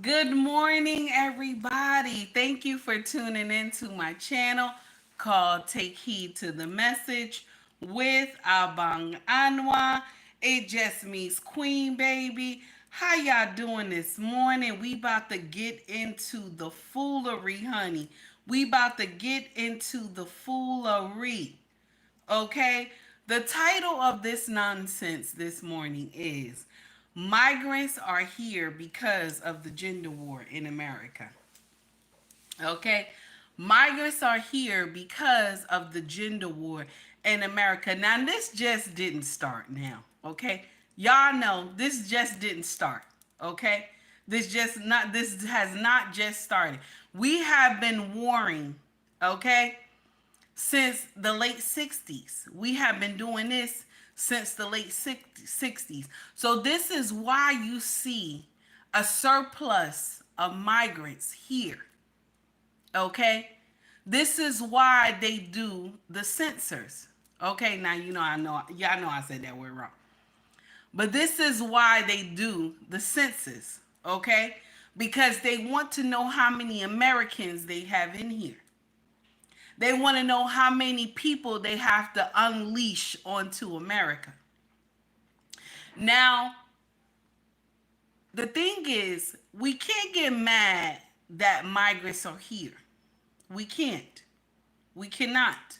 Good morning, everybody. Thank you for tuning into my channel called Take Heed to the Message with Abang Anwa. It just means Queen, baby. How y'all doing this morning? We about to get into the foolery, honey. We about to get into the foolery. Okay? The title of this nonsense this morning is Migrants Are Here Because of the Gender War in America. Okay? Migrants are here because of the gender war in America. Now, this just didn't start now. Okay? Y'all know this just didn't start. Okay? This has not just started. We have been warring, okay, since the late 60s. We have been doing this since the late 60s. So this is why you see a surplus of migrants here. Okay? This is why they do the census. Okay, now y'all know I said that word wrong. But this is why they do the census, okay? Because they want to know how many Americans they have in here. They want to know how many people they have to unleash onto America. Now, the thing is, we can't get mad that migrants are here. We can't. We cannot.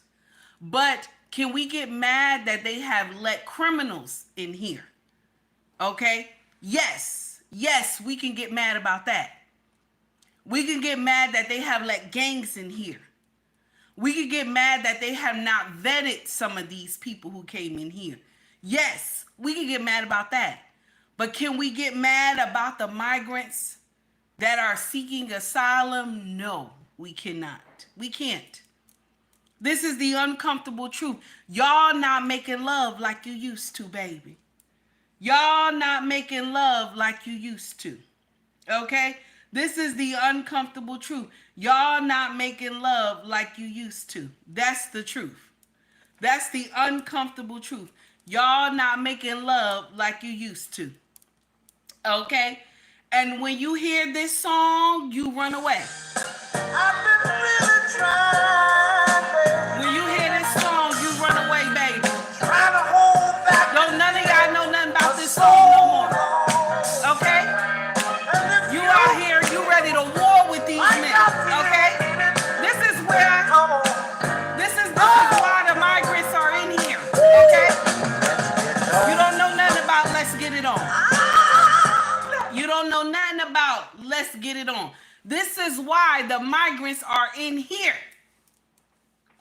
But can we get mad that they have let criminals in here? Okay? Yes. Yes, we can get mad about that. We can get mad that they have let gangs in here. We could get mad that they have not vetted some of these people who came in here. Yes, we can get mad about that. But can we get mad about the migrants that are seeking asylum? No, we cannot. We can't. This is the uncomfortable truth. Y'all not making love like you used to, baby. Y'all not making love like you used to. Okay? This is the uncomfortable truth. Y'all not making love like you used to. That's the truth. That's the uncomfortable truth. Y'all not making love like you used to. Okay? And when you hear this song, you run away. I've been really trying. When you hear this song, you run away, baby. Trying to hold back. Don't none of y'all know nothing about this song no more. Okay? You out here, you ready to war with these men. Okay? This is why the migrants are in here. Okay? You don't know nothing about let's get it on. You don't know nothing about let's get it on. This is why the migrants are in here.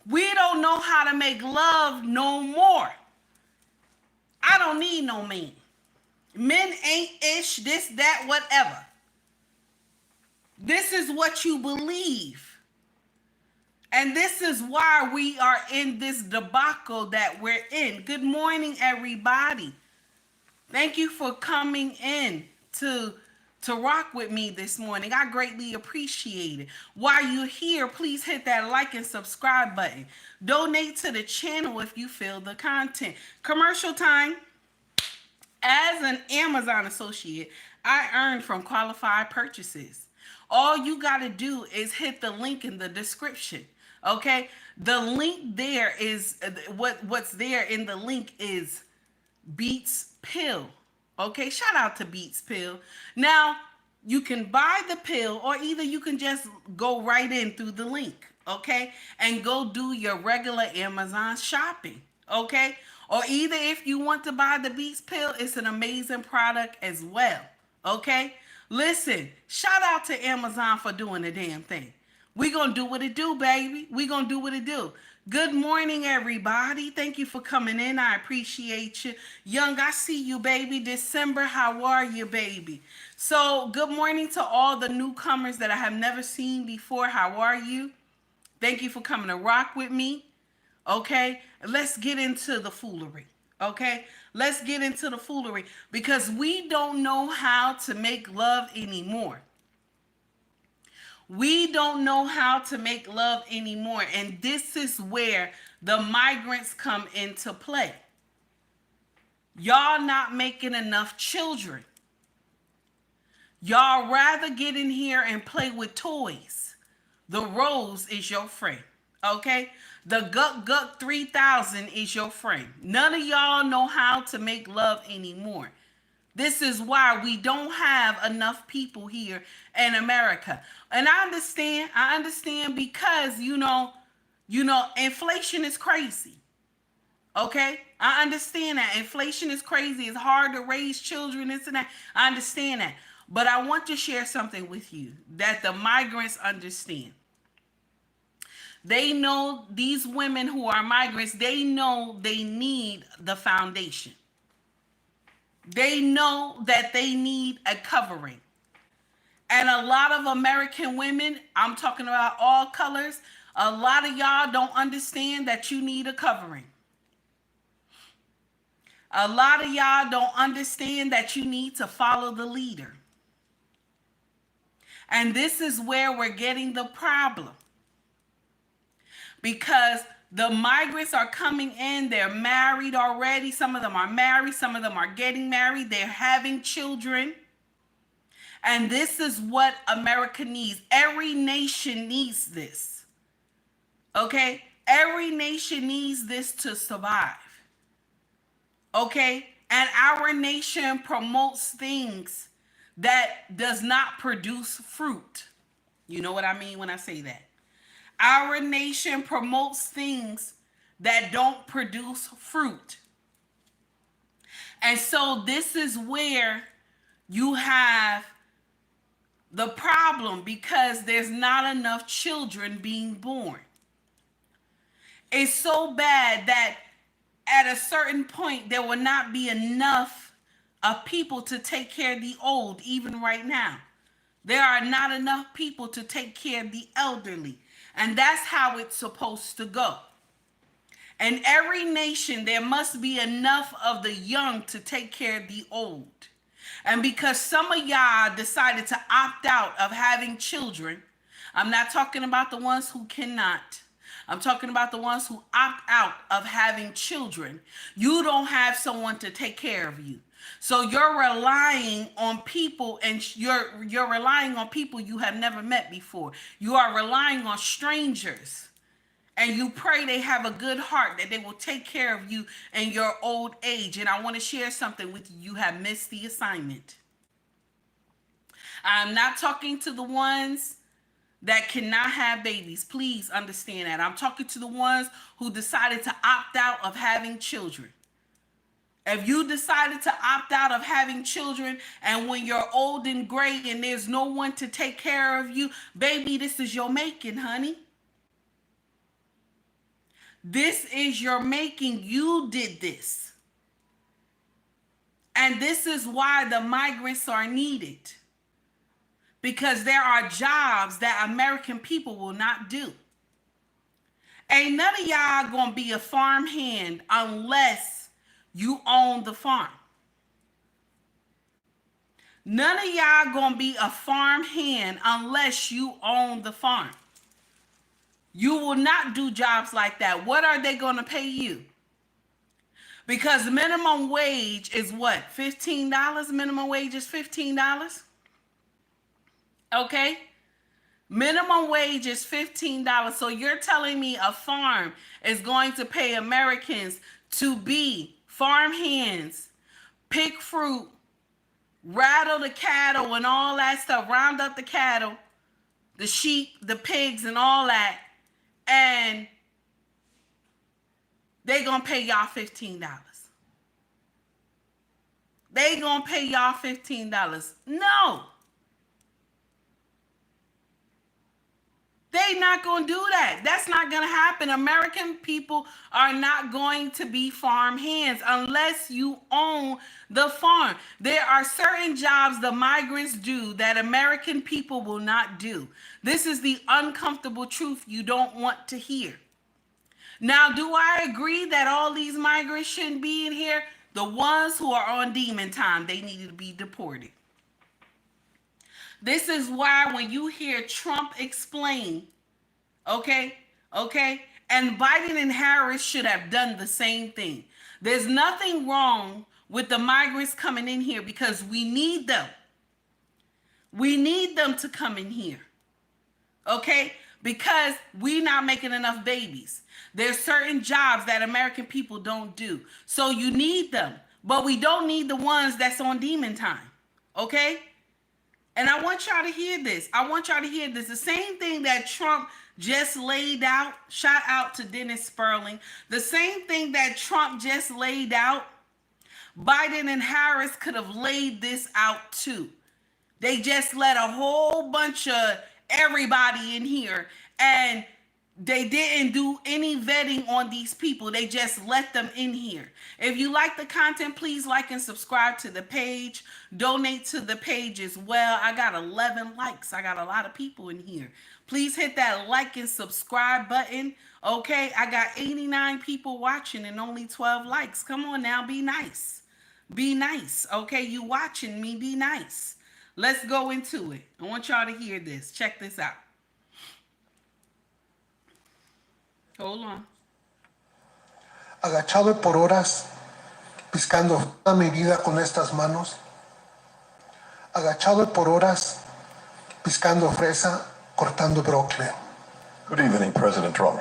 We don't know how to make love no more. I don't need no men. Men ain't ish, this, that, whatever. This is what you believe. And this is why we are in this debacle that we're in. Good morning, everybody. Thank you for coming in to rock with me this morning. I greatly appreciate it. While you're here, please hit that like and subscribe button. Donate to the channel if you feel the content. Commercial time. As an Amazon associate, I earn from qualified purchases. All you got to do is hit the link in the description. Okay? The link there is what's there in the link is Beats Pill. Okay, shout out to Beats Pill. Now, you can buy the pill or either you can just go right in through the link, okay? And go do your regular Amazon shopping, okay? Or either if you want to buy the Beats Pill, it's an amazing product as well, okay? Listen, shout out to Amazon for doing the damn thing. We gonna do what it do, baby. We gonna do what it do. Good morning, everybody. Thank you for coming in. I appreciate you. Young, I see you, baby. December, how are you, baby? So, good morning to all the newcomers that I have never seen before. How are you? Thank you for coming to rock with me. Okay? Let's get into the foolery. Okay? Let's get into the foolery because we don't know how to make love anymore. We don't know how to make love anymore. And this is where the migrants come into play. Y'all not making enough children. Y'all rather get in here and play with toys. The rose is your friend. Okay? The Guck Guck 3000 is your friend. None of y'all know how to make love anymore. This is why we don't have enough people here in America. And I understand because inflation is crazy. Okay? I understand that. Inflation is crazy. It's hard to raise children, this and that. I understand that. But I want to share something with you that the migrants understand. They know, these women who are migrants, they know they need the foundation. They know that they need a covering. And a lot of American women, I'm talking about all colors, a lot of y'all don't understand that you need a covering. A lot of y'all don't understand that you need to follow the leader. And this is where we're getting the problem. Because the migrants are coming in, they're married already. Some of them are married, some of them are getting married, they're having children. And this is what America needs. Every nation needs this. Okay? Every nation needs this to survive. Okay? And our nation promotes things that does not produce fruit. You know what I mean when I say that? Our nation promotes things that don't produce fruit. And so this is where you have the problem, because there's not enough children being born. It's so bad that at a certain point there will not be enough of people to take care of the old. Even right now, there are not enough people to take care of the elderly. And that's how it's supposed to go. In every nation, there must be enough of the young to take care of the old. And because some of y'all decided to opt out of having children, I'm not talking about the ones who cannot. I'm talking about the ones who opt out of having children. You don't have someone to take care of you. So you're relying on people, and you're relying on people you have never met before. You are relying on strangers. And you pray they have a good heart, that they will take care of you in your old age. And I want to share something with you. You have missed the assignment. I'm not talking to the ones that cannot have babies. Please understand that. I'm talking to the ones who decided to opt out of having children. If you decided to opt out of having children, and when you're old and gray and there's no one to take care of you, baby, this is your making, honey. This is your making. You did this. And this is why the migrants are needed. Because there are jobs that American people will not do. Ain't none of y'all gonna be a farm hand unless you own the farm. None of y'all gonna be a farm hand unless you own the farm. You will not do jobs like that. What are they going to pay you? Because minimum wage is what? $15? Minimum wage is $15. Okay? Minimum wage is $15. So you're telling me a farm is going to pay Americans to be farm hands, pick fruit, rattle the cattle and all that stuff, round up the cattle, the sheep, the pigs and all that, and they gonna pay y'all $15. They gonna pay y'all $15. No. They not gonna do that. That's not gonna happen. American people are not going to be farm hands unless you own the farm. There are certain jobs the migrants do that American people will not do. This is the uncomfortable truth you don't want to hear. Now, do I agree that all these migrants shouldn't be in here? The ones who are on demon time, they need to be deported. This is why when you hear Trump explain, okay, and Biden and Harris should have done the same thing. There's nothing wrong with the migrants coming in here because we need them. We need them to come in here. Okay? Because we're not making enough babies. There's certain jobs that American people don't do. So you need them. But we don't need the ones that's on demon time. Okay? And I want y'all to hear this. I want y'all to hear this. The same thing that Trump just laid out, shout out to Dennis Sperling. The same thing that Trump just laid out, Biden and Harris could have laid this out too. They just let a whole bunch of everybody in here, and they didn't do any vetting on these people. They just let them in here. If you like the content, please like and subscribe to the page. Donate to the page as well. I got 11 likes. I got a lot of people in here. Please hit that like and subscribe button. Okay, I got 89 people watching and only 12 likes. Come on now, be nice. Be nice. Okay, you watching me, be nice. Let's go into it. I want y'all to hear this. Check this out. Hold on. Agachado por horas, piscando toda mi vida con estas manos. Agachado por horas, piscando fresa, cortando brócoli. Good evening, President Trump.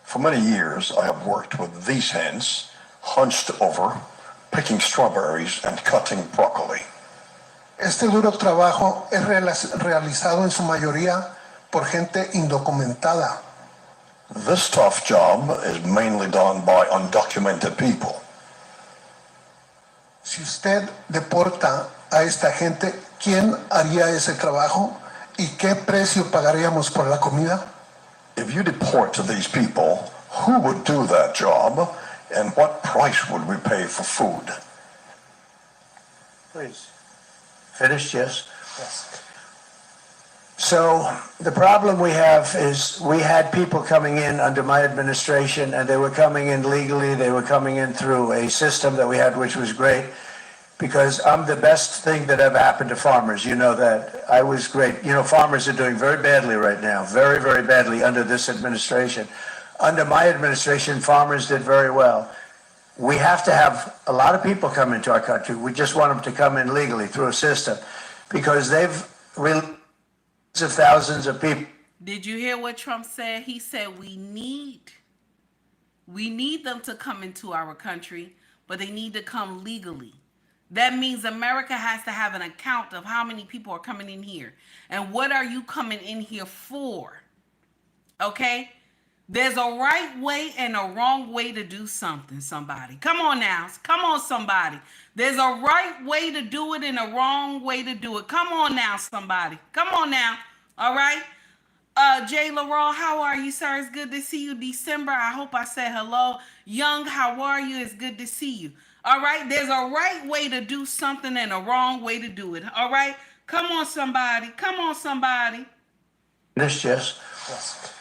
For many years, I have worked with these hands, hunched over, picking strawberries and cutting broccoli. Este duro trabajo es realizado en su mayoría por gente indocumentada. This tough job is mainly done by undocumented people. Si usted deporta a esta gente, ¿quién haría ese trabajo? ¿Y qué precio pagaríamos por la comida? If you deport these people, who would do that job, and what price would we pay for food? Please. Finished, yes? Yes. So the problem we have is we had people coming in under my administration, and they were coming in legally. They were coming in through a system that we had, which was great, because I'm the best thing that ever happened to farmers. You know that. I was great. You know, farmers are doing very badly right now, very, very badly under this administration. Under my administration, farmers did very well. We have to have a lot of people come into our country. We just want them to come in legally through a system, because they've released thousands of people. Did you hear what Trump said? He said we need them to come into our country, but they need to come legally. That means America has to have an account of how many people are coming in here and what are you coming in here for. Okay? There's a right way and a wrong way to do something, somebody. Come on now. Come on, somebody. There's a right way to do it and a wrong way to do it. Come on now, somebody. Come on now. All right? Jay Laurel, how are you, sir? It's good to see you. December, I hope I said hello. Young, how are you? It's good to see you. All right? There's a right way to do something and a wrong way to do it. All right? Come on, somebody. Come on, somebody. Finished, yes? Yes.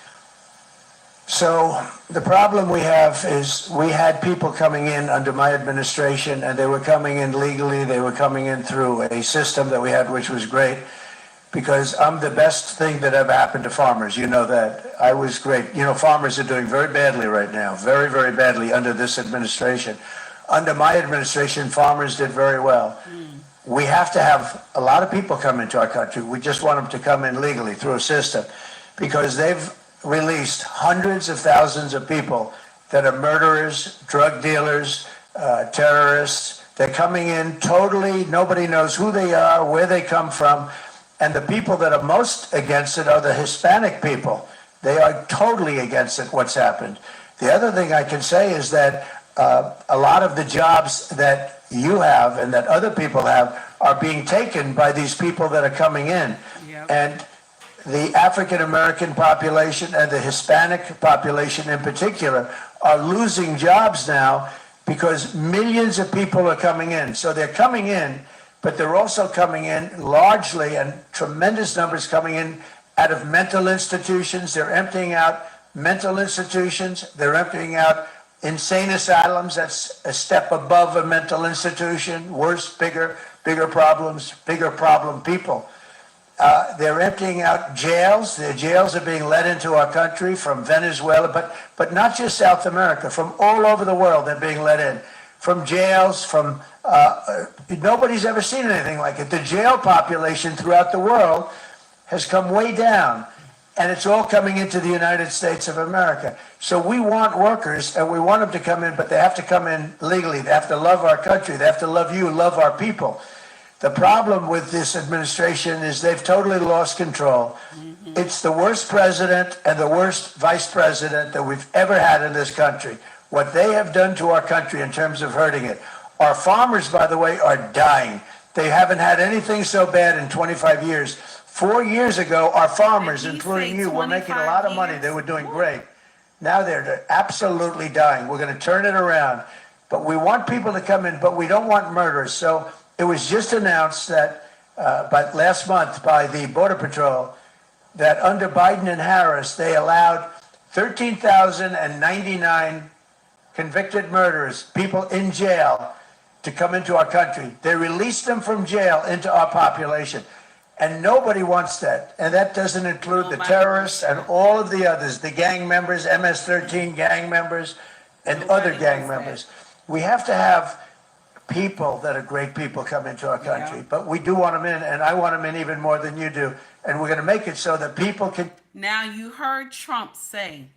So the problem we have is we had people coming in under my administration, and they were coming in legally. They were coming in through a system that we had, which was great, because I'm the best thing that ever happened to farmers. You know that. I was great. You know, farmers are doing very badly right now, very, very badly under this administration. Under my administration, farmers did very well. We have to have a lot of people come into our country. We just want them to come in legally through a system, because they've released hundreds of thousands of people that are murderers, drug dealers, terrorists. They're coming in totally, nobody knows who they are, where they come from. And the people that are most against it are the Hispanic people. They are totally against it, what's happened. The other thing I can say is that a lot of the jobs that you have and that other people have are being taken by these people that are coming in. Yep. And the African-American population and the Hispanic population in particular are losing jobs now because millions of people are coming in. So they're coming in, but they're also coming in largely, and tremendous numbers coming in out of mental institutions. They're emptying out mental institutions. They're emptying out insane asylums. That's a step above a mental institution. Worse, bigger problems, bigger problem people. They're emptying out jails. The jails are being let into our country from Venezuela, but not just South America, from all over the world they're being let in. from jails, from nobody's ever seen anything like it. The jail population throughout the world has come way down, and it's all coming into the United States of America. So we want workers, and we want them to come in, but they have to come in legally. They have to love our country. They have to love you, love our people. The problem with this administration is they've totally lost control. It's the worst president and the worst vice president that we've ever had in this country. What they have done to our country in terms of hurting it. Our farmers, by the way, are dying. They haven't had anything so bad in 25 years. 4 years ago, our farmers, including you, were making a lot of money. They were doing great. Now they're absolutely dying. We're going to turn it around. But we want people to come in, but we don't want murderers. So it was just announced that last month by the Border Patrol that under Biden and Harris, they allowed 13,099 convicted murderers, people in jail, to come into our country. They released them from jail into our population. And nobody wants that. And that doesn't include the terrorists and all of the others, the gang members, MS-13 gang members, and other gang members. We have to have people that are great people come into our country. But we do want them in, and I want them in even more than you do. And we're going to make it so that people can... Now, you heard Trump say,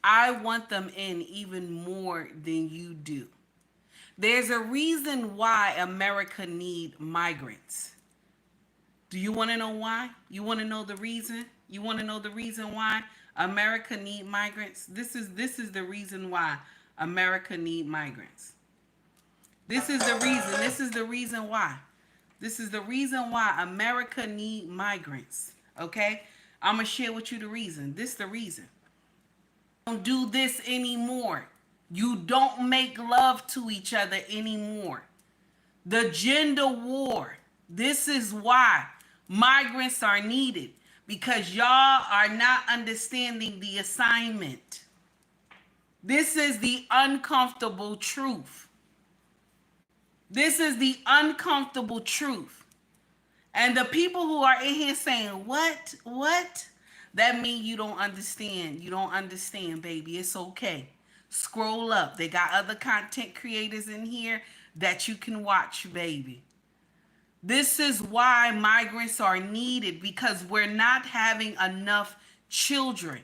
I want them in even more than you do. There's a reason why America needs migrants. Do you want to know why? You want to know the reason? You want to know the reason why America needs migrants? This is the reason why America needs migrants. This is the reason. This is the reason why. This is the reason why America needs migrants. Okay? I'm going to share with you the reason. This is the reason. Don't do this anymore. You don't make love to each other anymore. The gender war. This is why migrants are needed, because y'all are not understanding the assignment. This is the uncomfortable truth. This is the uncomfortable truth. And the people who are in here saying, what? That means you don't understand. You don't understand, baby. It's okay. Scroll up. They got other content creators in here that you can watch, baby. This is why migrants are needed, because we're not having enough children.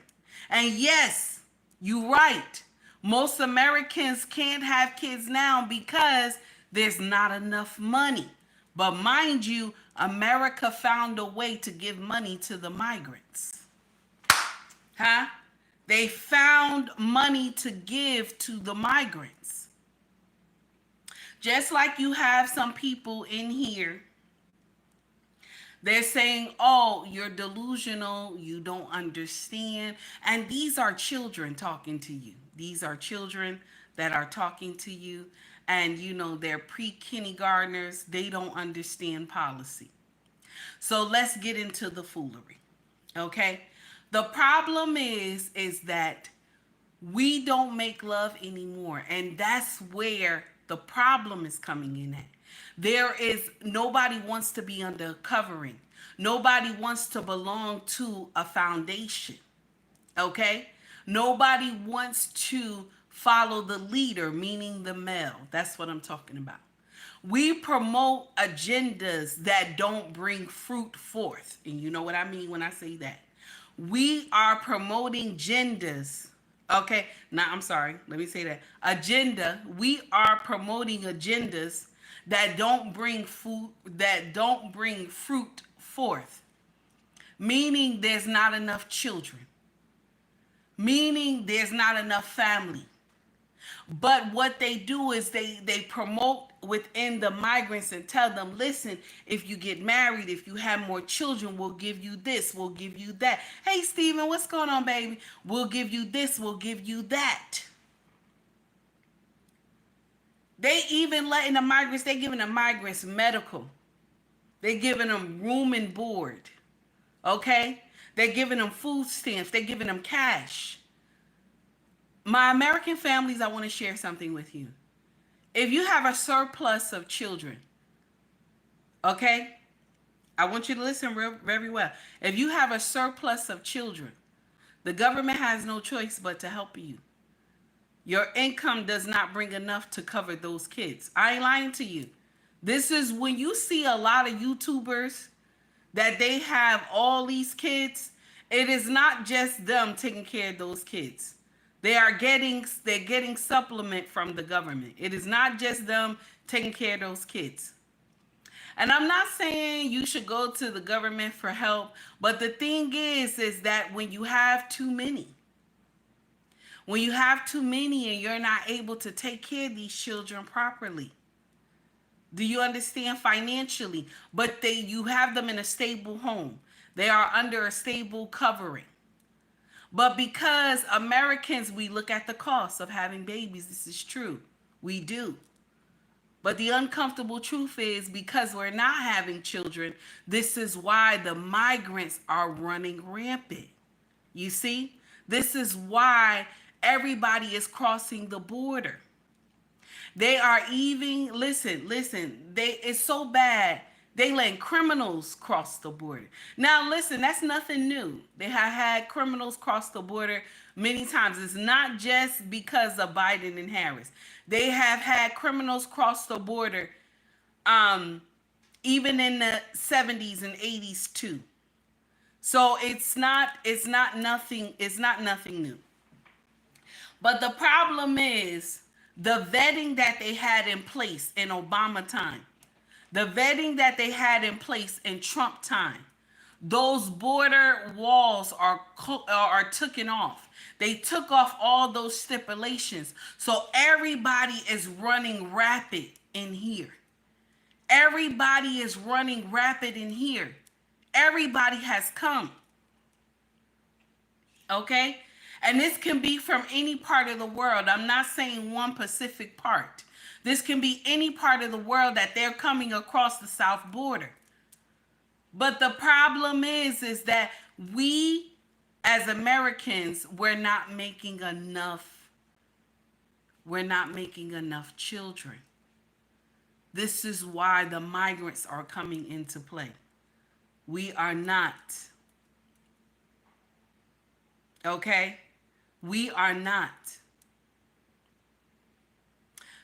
And yes, you're right. Most Americans can't have kids now because there's not enough money. But mind you, America found a way to give money to the migrants. Huh? They found money to give to the migrants. Just like you have some people in here, they're saying, oh, you're delusional, you don't understand. And these are children talking to you. These are children that are talking to you. And, you know, they're pre-kindergartners. They don't understand policy. So let's get into the foolery, okay? The problem is that we don't make love anymore. And that's where the problem is coming in at. Nobody wants to be under a covering. Nobody wants to belong to a foundation, okay? Nobody wants to follow the leader, meaning the male. That's what I'm talking about. We promote agendas that don't bring fruit forth. And you know what I mean when I say that. We are promoting genders. Okay, now I'm sorry. Let me say that. Agenda. We are promoting agendas that don't bring fruit forth. Meaning there's not enough children. Meaning there's not enough family. But what they do is they promote within the migrants and tell them, listen, if you get married, if you have more children, we'll give you this, we'll give you that. Hey, Steven, what's going on, baby? We'll give you this, we'll give you that. They even letting the migrants, they giving the migrants medical. They giving them room and board. Okay? They're giving them food stamps. They're giving them cash. My American families, I want to share something with you. If you have a surplus of children, okay? I want you to listen very well. If you have a surplus of children, the government has no choice but to help you. Your income does not bring enough to cover those kids. I ain't lying to you. This is when you see a lot of YouTubers that they have all these kids. It is not just them taking care of those kids. They're getting supplement from the government. It is not just them taking care of those kids. And I'm not saying you should go to the government for help, but the thing is that when you have too many, and you're not able to take care of these children properly, do you understand, financially? But you have them in a stable home. They are under a stable covering. But because Americans, we look at the cost of having babies. This is true. We do. But the uncomfortable truth is, because we're not having children, this is why the migrants are running rampant. You see? This is why everybody is crossing the border. They are even, listen, it's so bad, they letting criminals cross the border. Now, listen, that's nothing new. They have had criminals cross the border many times. It's not just because of Biden and Harris. They have had criminals cross the border even in the 70s and 80s too. So it's not nothing new. But the problem is the vetting that they had in place in Obama time, the vetting that they had in place in Trump time, those border walls are taken off. They took off all those stipulations. So everybody is running rapid in here. Everybody is running rapid in here. Everybody has come. Okay? And this can be from any part of the world. I'm not saying one specific part. This can be any part of the world that they're coming across the south border. But the problem is that we as Americans, we're not making enough. We're not making enough children. This is why the migrants are coming into play. We are not. Okay? We are not.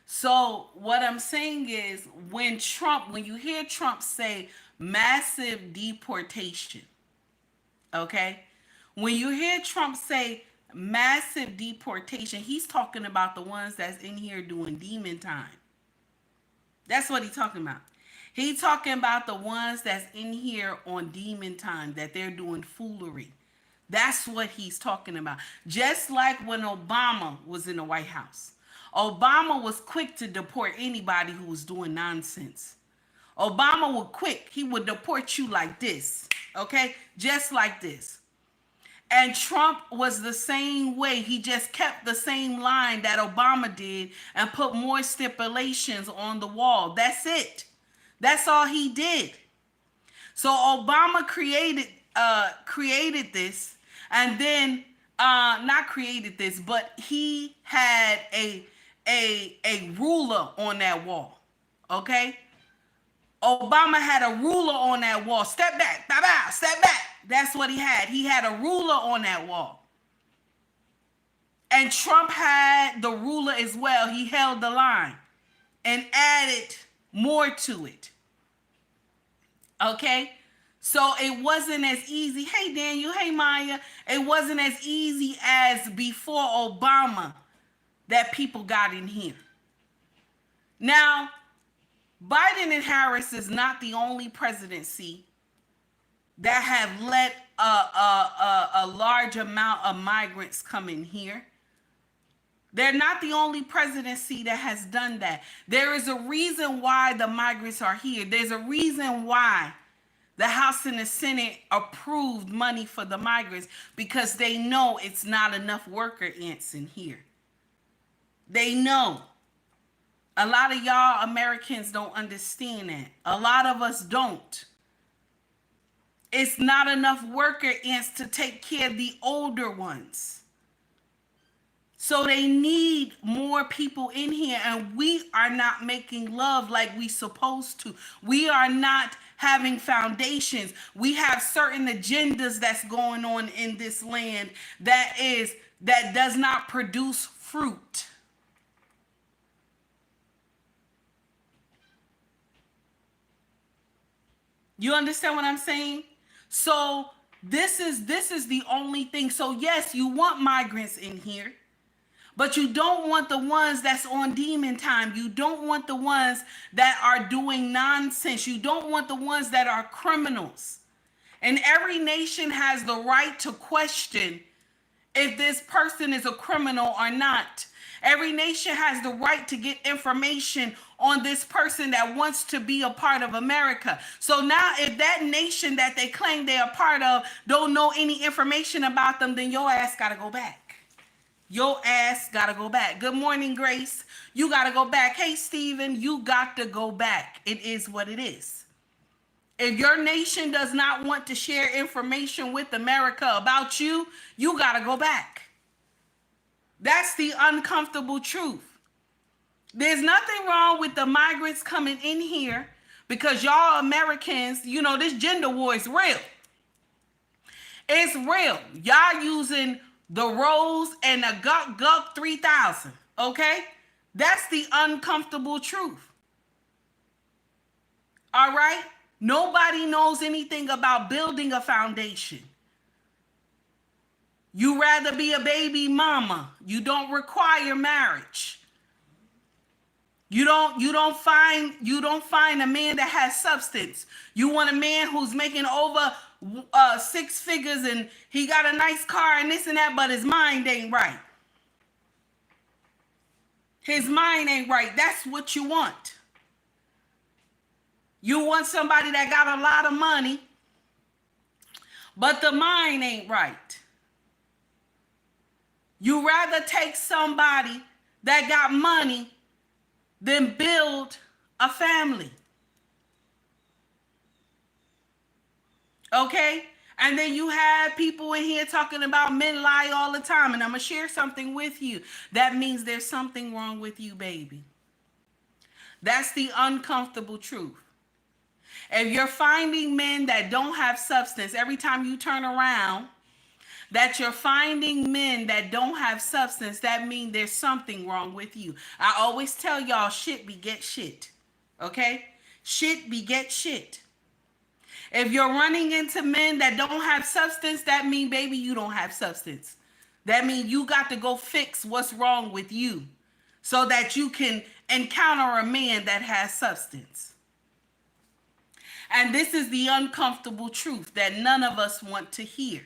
So what I'm saying is, when you hear Trump say massive deportation, okay? When you hear Trump say massive deportation, he's talking about the ones that's in here doing demon time. That's what he's talking about. He's talking about the ones that's in here on demon time, that they're doing foolery. That's what he's talking about. Just like when Obama was in the White House. Obama was quick to deport anybody who was doing nonsense. Obama would quick. He would deport you like this. Okay? Just like this. And Trump was the same way. He just kept the same line that Obama did and put more stipulations on the wall. That's it. That's all he did. So Obama created this, and then not created this, but he had a ruler on that wall. Okay? Obama had a ruler on that wall. Step back, step back. That's what he had. He had a ruler on that wall. And Trump had the ruler as well. He held the line and added more to it. Okay? So it wasn't as easy. Hey, Daniel. Hey, Maya. It wasn't as easy as before Obama that people got in here. Now, Biden and Harris is not the only presidency that have let a large amount of migrants come in here. They're not the only presidency that has done that. There is a reason why the migrants are here. There's a reason why the House and the Senate approved money for the migrants, because they know it's not enough worker ants in here. They know. A lot of y'all Americans don't understand that. A lot of us don't. It's not enough worker ants to take care of the older ones. So they need more people in here, and we are not making love like we supposed to. We are not having foundations. We have certain agendas that's going on in this land that does not produce fruit. You understand what I'm saying? So this is the only thing. So yes, you want migrants in here, but you don't want the ones that's on demon time. You don't want the ones that are doing nonsense. You don't want the ones that are criminals. And every nation has the right to question if this person is a criminal or not. Every nation has the right to get information on this person that wants to be a part of America. So now if that nation that they claim they are part of don't know any information about them, then your ass gotta go back. Your ass gotta go back. Good morning, Grace. You gotta go back. Hey, Steven, you got to go back. It is what it is. If your nation does not want to share information with America about you, you gotta go back. That's the uncomfortable truth. There's nothing wrong with the migrants coming in here because y'all Americans, you know, this gender war is real. It's real. Y'all using the Rose and the Guck 3000, okay? That's the uncomfortable truth. All right? Nobody knows anything about building a foundation. You rather be a baby mama. You don't require marriage. You don't find a man that has substance. You want a man who's making over 6 figures and he got a nice car and this and that, but his mind ain't right. His mind ain't right. That's what you want. You want somebody that got a lot of money, but the mind ain't right. You rather take somebody that got money than build a family. Okay? And then you have people in here talking about men lie all the time. And I'm going to share something with you. That means there's something wrong with you, baby. That's the uncomfortable truth. If you're finding men that don't have substance, every time you turn around, that you're finding men that don't have substance, that means there's something wrong with you. I always tell y'all, shit beget shit. Okay? Shit beget shit. If you're running into men that don't have substance, that means, baby, you don't have substance. That means you got to go fix what's wrong with you so that you can encounter a man that has substance. And this is the uncomfortable truth that none of us want to hear.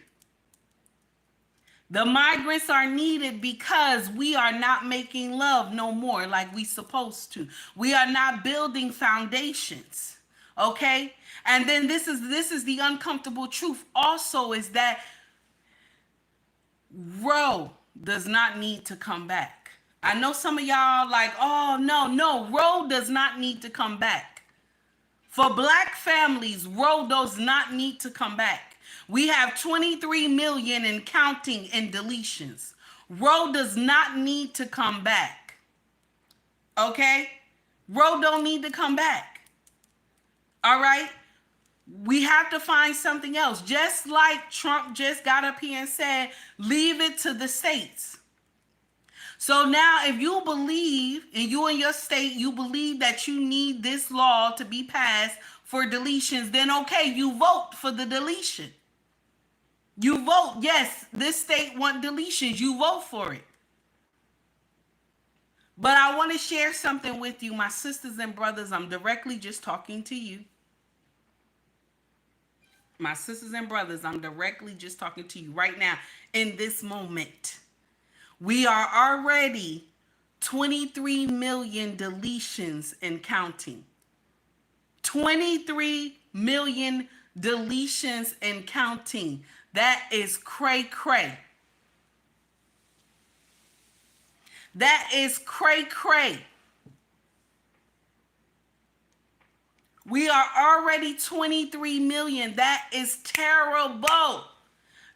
The migrants are needed because we are not making love no more like we supposed to. We are not building foundations, okay? And then this is the uncomfortable truth also, is that Roe does not need to come back. I know some of y'all like, oh, no, Roe does not need to come back. For Black families, Roe does not need to come back. We have 23 million and counting in deletions. Roe does not need to come back. Okay? Roe don't need to come back. All right? We have to find something else. Just like Trump just got up here and said, leave it to the states. So now if you believe, and you in your state, you believe that you need this law to be passed for deletions, then okay, you vote for the deletion. You vote, yes, this state want deletions. You vote for it. But I want to share something with you, my sisters and brothers. I'm directly just talking to you. My sisters and brothers, I'm directly just talking to you right now in this moment. We are already 23 million deletions and counting. 23 million deletions and counting. That is cray-cray. That is cray-cray. We are already 23 million. That is terrible.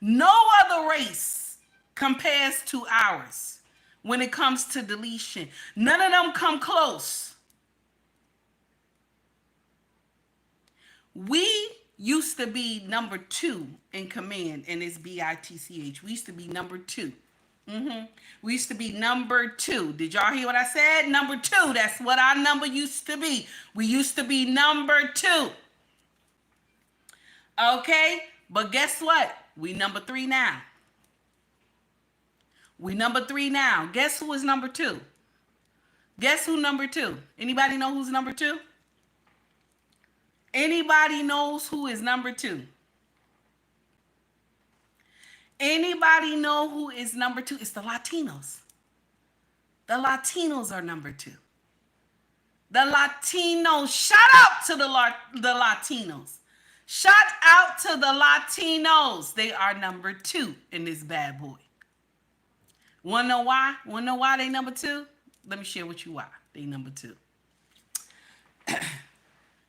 No other race compares to ours when it comes to deletion. None of them come close. We used to be number 2 in command, and it's BITCH. We used to be number 2. We used to be number 2. Did y'all hear what I said? Number 2. That's what our number used to be. We used to be number 2. Okay? But guess what? We number 3 now. We number 3 now. Guess who is number 2? Guess who number 2? Anybody know who's number 2? Anybody knows who is number 2? Anybody know who is number 2? It's the Latinos. The Latinos are number 2. The Latinos. Shout out to the Latinos. Shout out to the Latinos. They are number 2 in this bad boy. Wanna know why? Wanna know why they number 2? Let me share with you why they number 2.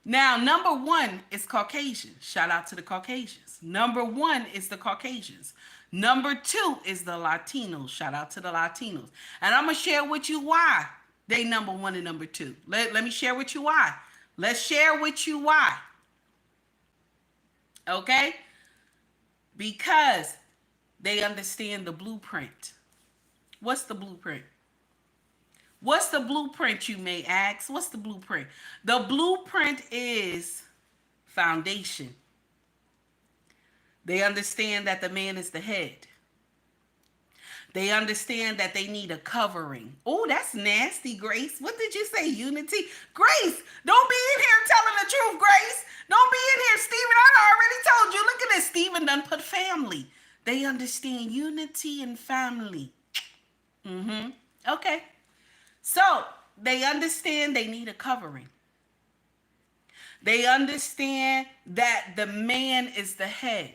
Now, number 1 is Caucasian. Shout out to the Caucasians. Number 1 is the Caucasians. Number 2 is the Latinos. Shout out to the Latinos. And I'm going to share with you why they number 1 and number 2. Let me share with you why. Let's share with you why. Okay? Because they understand the blueprint. What's the blueprint? What's the blueprint, you may ask? What's the blueprint? The blueprint is foundation. They understand that the man is the head. They understand that they need a covering. Oh, that's nasty, Grace. What did you say, unity? Grace, don't be in here telling the truth, Grace. Don't be in here, Stephen. I already told you. Look at this. Stephen done put family. They understand unity and family. Okay. So they understand they need a covering. They understand that the man is the head.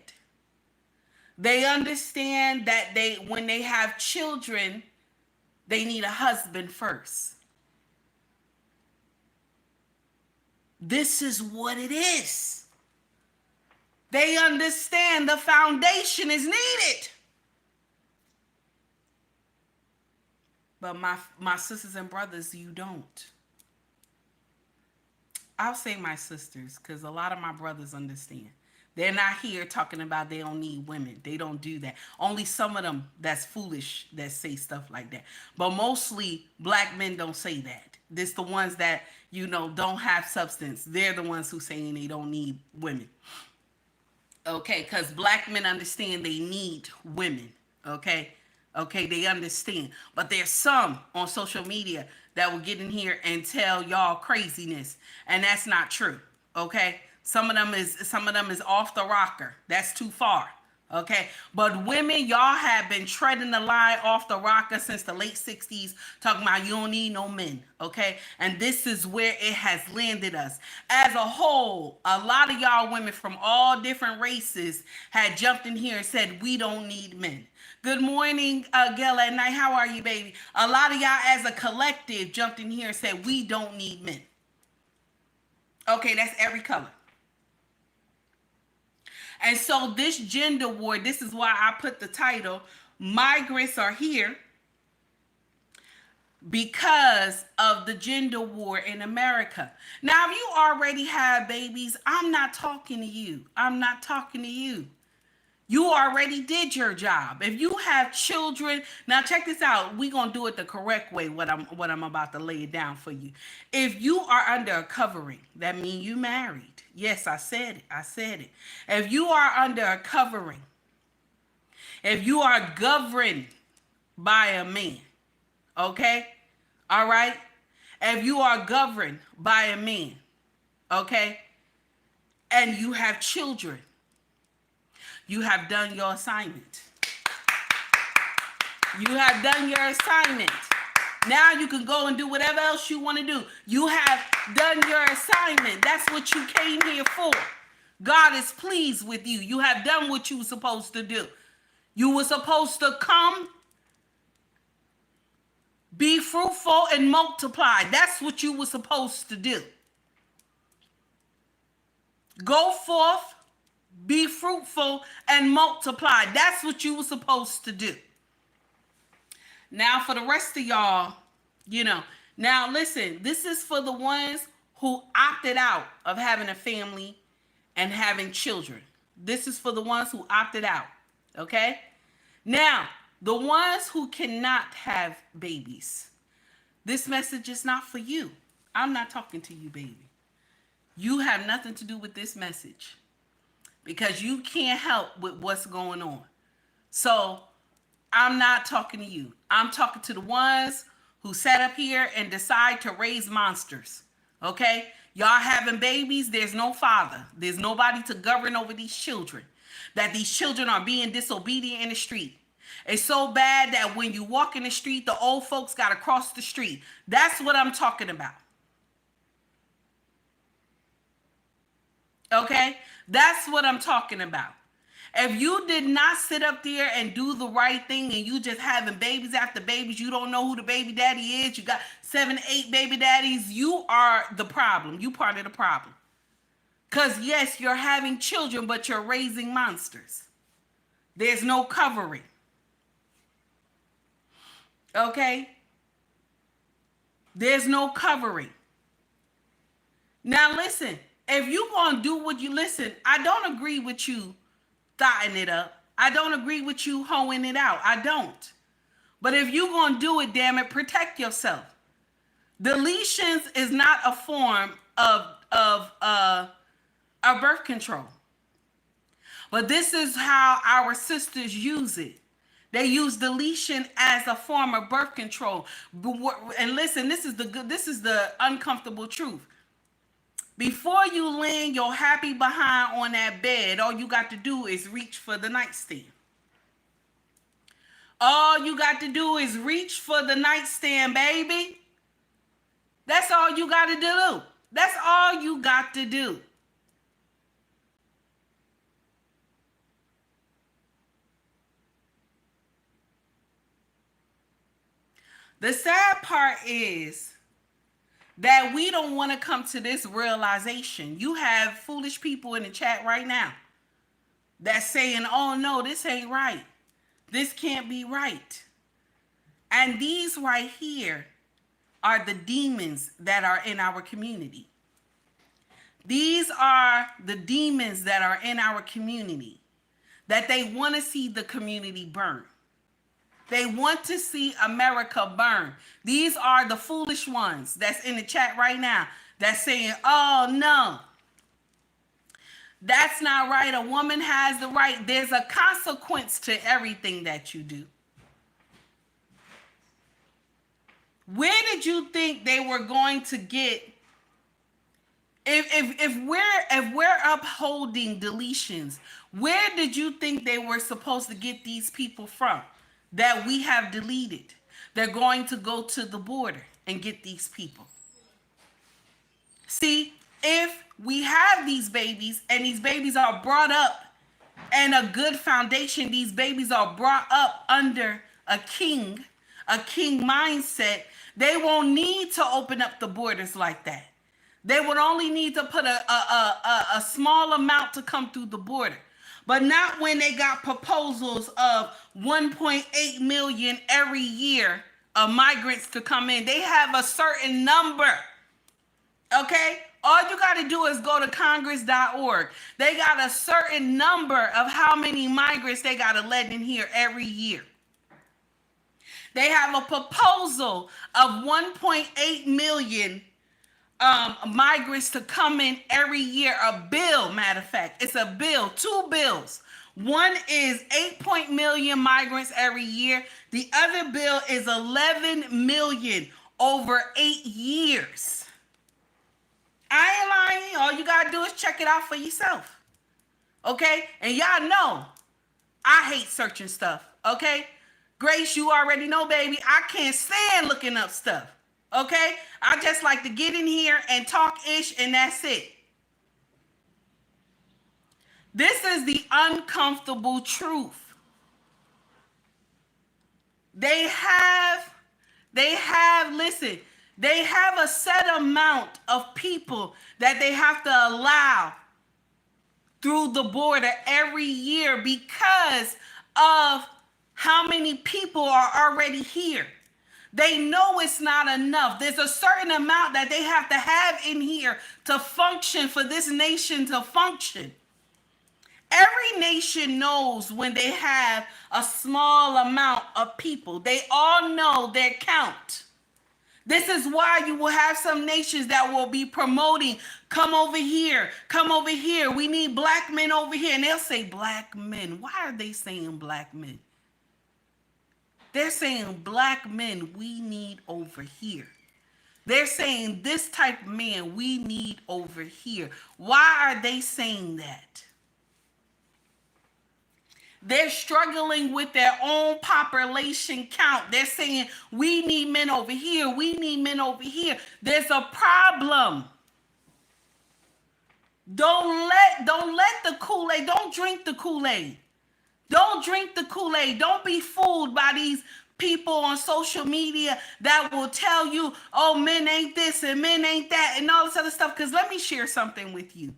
They understand that when they have children, they need a husband first. This is what it is. They understand the foundation is needed. But my sisters and brothers, you don't. I'll say my sisters, because a lot of my brothers understand. They're not here talking about they don't need women. They don't do that. Only some of them that's foolish that say stuff like that. But mostly black men don't say that. This the ones that, don't have substance. They're the ones who saying they don't need women. Okay, because black men understand they need women. Okay, they understand. But there's some on social media that will get in here and tell y'all craziness. And that's not true. Okay? Some of them is off the rocker. That's too far. Okay? But women, y'all have been treading the line off the rocker since the late 60s, talking about you don't need no men. Okay? And this is where it has landed us. As a whole, a lot of y'all women from all different races had jumped in here and said, we don't need men. Good morning, Gail at night. How are you, baby? A lot of y'all as a collective jumped in here and said, we don't need men. Okay, that's every color. And so this gender war, this is why I put the title, Migrants Are Here, because of the gender war in America. Now, if you already have babies, I'm not talking to you. I'm not talking to you. You already did your job. If you have children, now check this out. We're going to do it the correct way, what I'm about to lay it down for you. If you are under a covering, that means you married. Yes, I said it. If you are under a covering, if you are governed by a man, okay? All right? If you are governed by a man, okay? And you have children, you have done your assignment. You have done your assignment. Now you can go and do whatever else you want to do. You have done your assignment. That's what you came here for. God is pleased with you. You have done what you were supposed to do. You were supposed to come, be fruitful, and multiply. That's what you were supposed to do. Go forth, be fruitful, and multiply. That's what you were supposed to do. Now, for the rest of y'all, now listen, this is for the ones who opted out of having a family and having children. This is for the ones who opted out, okay? Now, the ones who cannot have babies, this message is not for you. I'm not talking to you, baby. You have nothing to do with this message because you can't help with what's going on. So I'm not talking to you. I'm talking to the ones who sat up here and decide to raise monsters, okay? Y'all having babies, there's no father. There's nobody to govern over these children. That these children are being disobedient in the street. It's so bad that when you walk in the street, the old folks got to cross the street. That's what I'm talking about. Okay? That's what I'm talking about. If you did not sit up there and do the right thing and you just having babies after babies, you don't know who the baby daddy is, you got 7, 8 baby daddies, you are the problem. You part of the problem. Because yes, you're having children, but you're raising monsters. There's no covering. Okay? There's no covering. Now listen, if you gonna do what you listen, I don't agree with you thotting it up. I don't agree with you hoeing it out. I don't. But if you gonna do it, damn it, protect yourself. Deletions is not a form of birth control. But this is how our sisters use it. They use deletion as a form of birth control. And listen, this is the uncomfortable truth. Before you land your happy behind on that bed, all you got to do is reach for the nightstand. All you got to do is reach for the nightstand, baby. That's all you got to do. That's all you got to do. The sad part is that we don't want to come to this realization. You have foolish people in the chat right now that's saying, oh no, this ain't right. This can't be right. And these right here are the demons that are in our community. These are the demons that are in our community, that they want to see the community burn. They want to see America burn. These are the foolish ones that's in the chat right now that's saying, oh no, that's not right. A woman has the right. There's a consequence to everything that you do. Where did you think they were going to get? If we're upholding deletions, where did you think they were supposed to get these people from that we have deleted? They're going to go to the border and get these people. See, if we have these babies and these babies are brought up and a good foundation, these babies are brought up under a king mindset, they won't need to open up the borders like that. They would only need to put a small amount to come through the border. But not when they got proposals of 1.8 million every year of migrants to come in. They have a certain number. Okay? All you got to do is go to congress.org. They got a certain number of how many migrants they got to let in here every year. They have a proposal of 1.8 million migrants to come in every year. A bill, matter of fact, it's a bill, 2 bills. One is 8 million migrants every year. The other bill is 11 million over 8 years. I ain't lying. All you gotta do is check it out for yourself. Okay? And y'all know I hate searching stuff. Okay? Grace, you already know, baby. I can't stand looking up stuff. Okay? I just like to get in here and talk ish, and that's it. This is the uncomfortable truth. They have a set amount of people that they have to allow through the border every year because of how many people are already here. They know it's not enough. There's a certain amount that they have to have in here to function, for this nation to function. Every nation knows when they have a small amount of people. They all know their count. This is why you will have some nations that will be promoting, come over here, we need black men over here. And they'll say black men. Why are they saying black men? They're saying black men we need over here. They're saying this type of man we need over here. Why are they saying that? They're struggling with their own population count. They're saying we need men over here. We need men over here. There's a problem. Don't let the Kool-Aid, don't drink the Kool-Aid. Don't drink the Kool-Aid. Don't be fooled by these people on social media that will tell you, oh, men ain't this and men ain't that and all this other stuff. Because let me share something with you.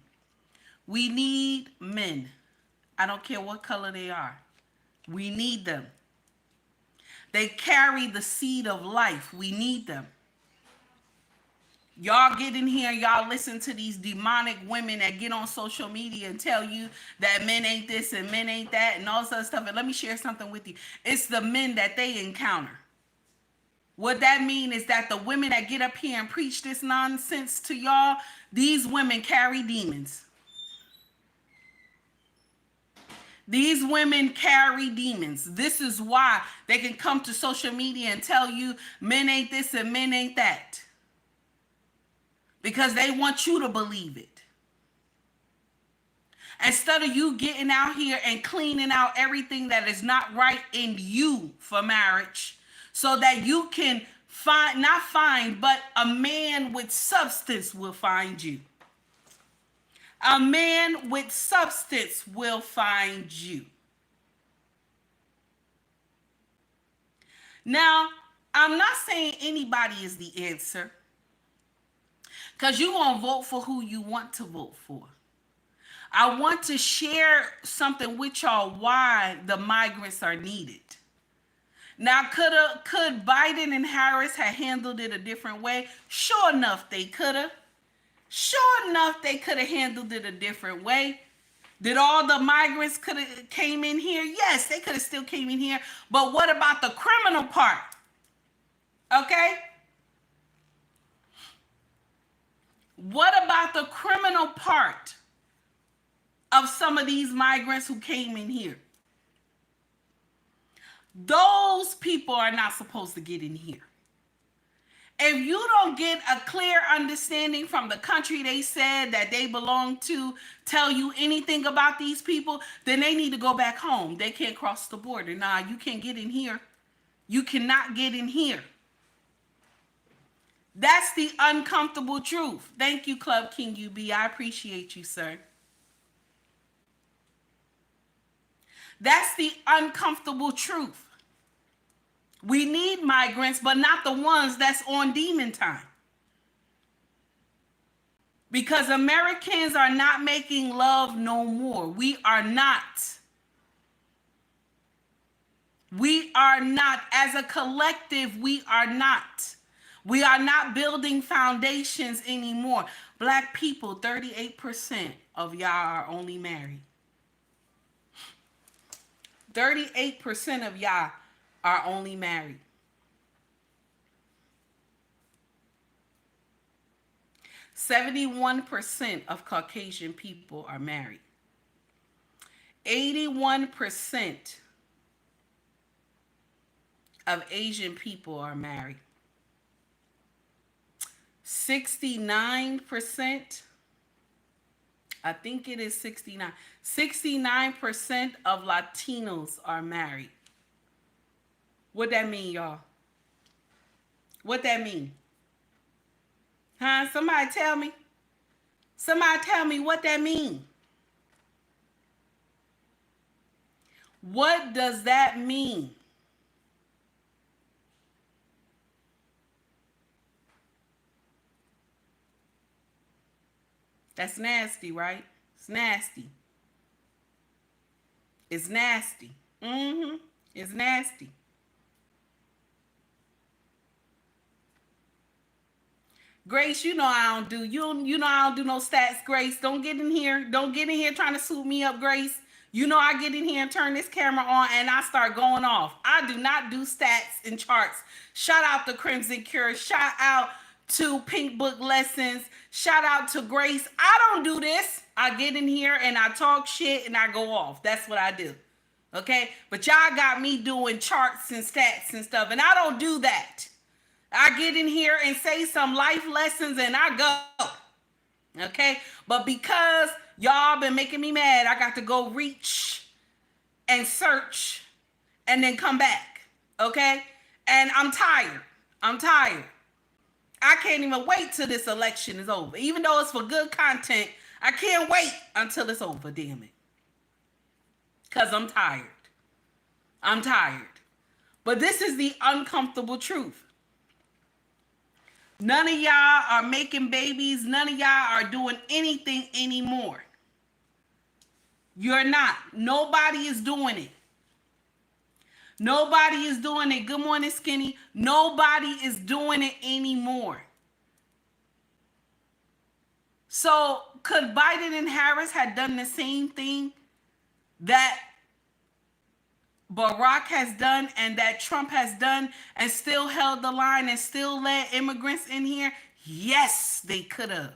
We need men. I don't care what color they are. We need them. They carry the seed of life. We need them. Y'all get in here, y'all listen to these demonic women that get on social media and tell you that men ain't this and men ain't that and all this other stuff. And let me share something with you. It's the men that they encounter. What that means is that the women that get up here and preach this nonsense to y'all, these women carry demons. These women carry demons. This is why they can come to social media and tell you men ain't this and men ain't that. Because they want you to believe it. Instead of you getting out here and cleaning out everything that is not right in you for marriage, so that you can but a man with substance will find you. A man with substance will find you. Now, I'm not saying anybody is the answer, because you're going to vote for who you want to vote for. I want to share something with y'all why the migrants are needed. Now, could Biden and Harris have handled it a different way? Sure enough, they could have. Sure enough, they could have handled it a different way. Did all the migrants could have came in here? Yes, they could have still came in here. But what about the criminal part? Okay? What about the criminal part of some of these migrants who came in here? Those people are not supposed to get in here. If you don't get a clear understanding from the country they said that they belong to, tell you anything about these people, then they need to go back home. They can't cross the border. Nah, you can't get in here. You cannot get in here. That's the uncomfortable truth. Thank you, Club King UB. I appreciate you, sir. That's the uncomfortable truth. We need migrants, but not the ones that's on demon time. Because Americans are not making love no more. We are not. We are not. As a collective, we are not. We are not building foundations anymore. Black people, 38% of y'all are only married. 38% of y'all are only married. 71% of Caucasian people are married. 81% of Asian people are married. 69%, I think it is 69. 69% of Latinos are married. What that mean, y'all? What that mean? Huh? Somebody tell me. Somebody tell me what that mean. What does that mean? That's nasty, right? It's nasty. It's nasty. It's nasty. Grace, you know I don't do you know I don't do no stats, Grace. Don't get in here. Don't get in here trying to suit me up, Grace. You know I get in here and turn this camera on and I start going off. I do not do stats and charts. Shout out to Crimson Cure. Shout out to Pink Book Lessons. Shout out to Grace. I don't do this. I get in here and I talk shit and I go off. That's what I do. Okay? But y'all got me doing charts and stats and stuff, and I don't do that. I get in here and say some life lessons and I go. Okay? But because y'all been making me mad, I got to go reach and search and then come back. Okay? And I'm tired. I'm tired. I can't even wait till this election is over. Even though it's for good content, I can't wait until it's over, damn it. Because I'm tired. I'm tired. But this is the uncomfortable truth. None of y'all are making babies. None of y'all are doing anything anymore. You're not. Nobody is doing it. Nobody is doing it. Good morning, Skinny. Nobody is doing it anymore. So could Biden and Harris had done the same thing that Barack has done and that Trump has done and still held the line and still let immigrants in here? Yes, they could have.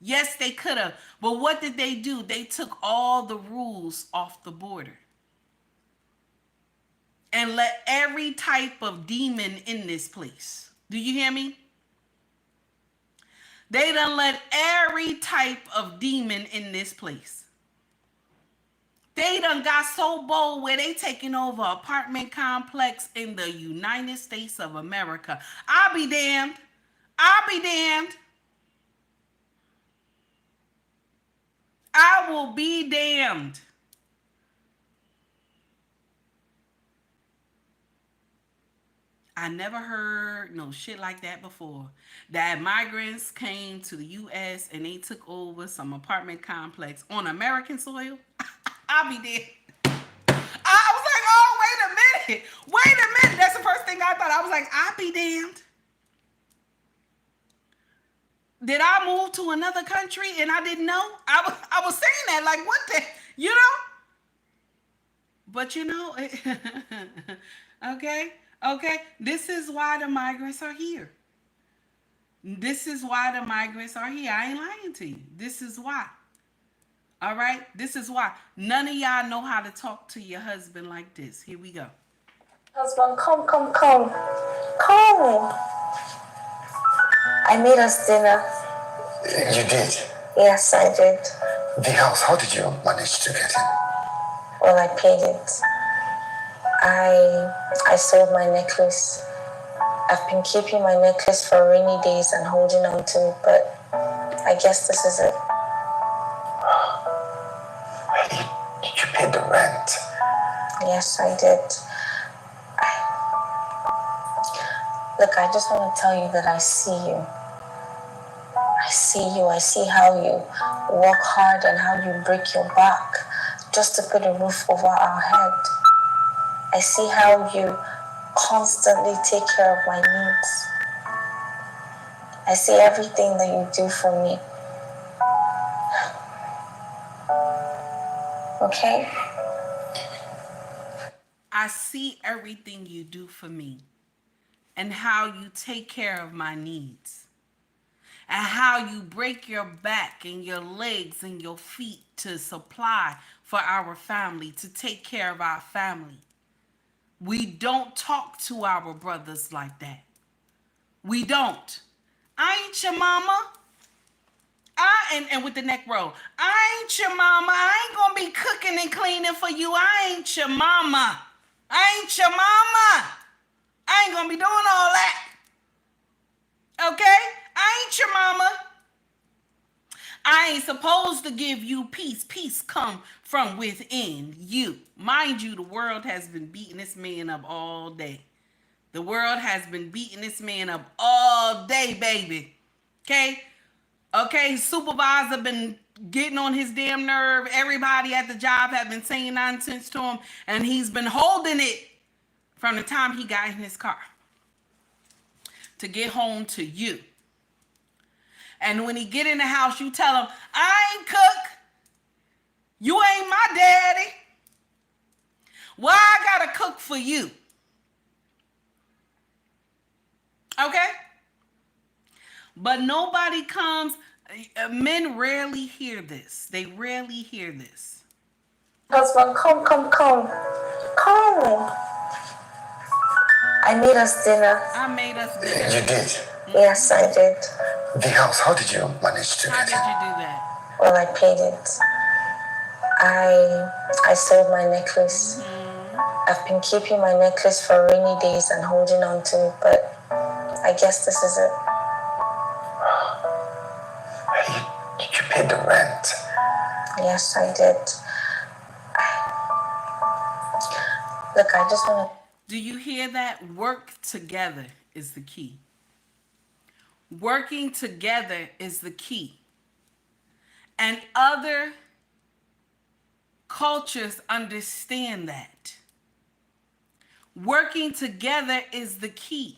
Yes, they could have. But what did they do? They took all the rules off the border and let every type of demon in this place. Do you hear me? They done let every type of demon in this place. They done got so bold where they taking over an apartment complex in the United States of America. I'll be damned. I'll be damned. I will be damned. I never heard no shit like that before. That migrants came to the U.S. and they took over some apartment complex on American soil. I'll be dead. I was like, oh, wait a minute. Wait a minute. That's the first thing I thought. I was like, I'll be damned. Did I move to another country and I didn't know? I was saying that like, what the, you know? But you know, okay. This is why the migrants are here. This is why the migrants are here. I ain't lying to you. This is why. All right? This is why. None of y'all know how to talk to your husband like this. Here we go. Husband, come. Come. I made us dinner. You did? Yes, I did. The house, how did you manage to get in? Well, I paid it. I sold my necklace. I've been keeping my necklace for rainy days and holding on to it, but I guess this is it. You paid the rent? Yes, I did. Look, I just want to tell you that I see you. I see how you work hard and how you break your back just to put a roof over our head. I see how you constantly take care of my needs. I see everything that you do for me. Okay? I see everything you do for me and how you take care of my needs and how you break your back and your legs and your feet to supply for our family, to take care of our family. We don't talk to our brothers like that. We don't. I ain't your mama. And with the neck roll. I ain't your mama. I ain't gonna be cooking and cleaning for you. I ain't your mama. I ain't your mama. I ain't gonna be doing all that. Okay? I ain't your mama. I ain't supposed to give you peace. Peace come from within you. Mind you, the world has been beating this man up all day. The world has been beating this man up all day, baby. Okay? Okay, supervisor been getting on his damn nerve. Everybody at the job have been saying nonsense to him, and he's been holding it from the time he got in his car to get home to you. And when he get in the house, you tell him, I ain't cook. You ain't my daddy. Why I gotta cook for you? Okay? But nobody comes, men rarely hear this. They rarely hear this. Husband, come. Come. I made us dinner. I made us dinner. You did. Yes, I did. The house, how did you manage to How get did in? you do that? Well, I paid it. I sold my necklace. I've been keeping my necklace for rainy days and holding on to it, but I guess this is it. You paid the rent. Yes, I did. Look, I just want to. Do you hear that? Work together is the key. Working together is the key. And other cultures understand that. Working together is the key.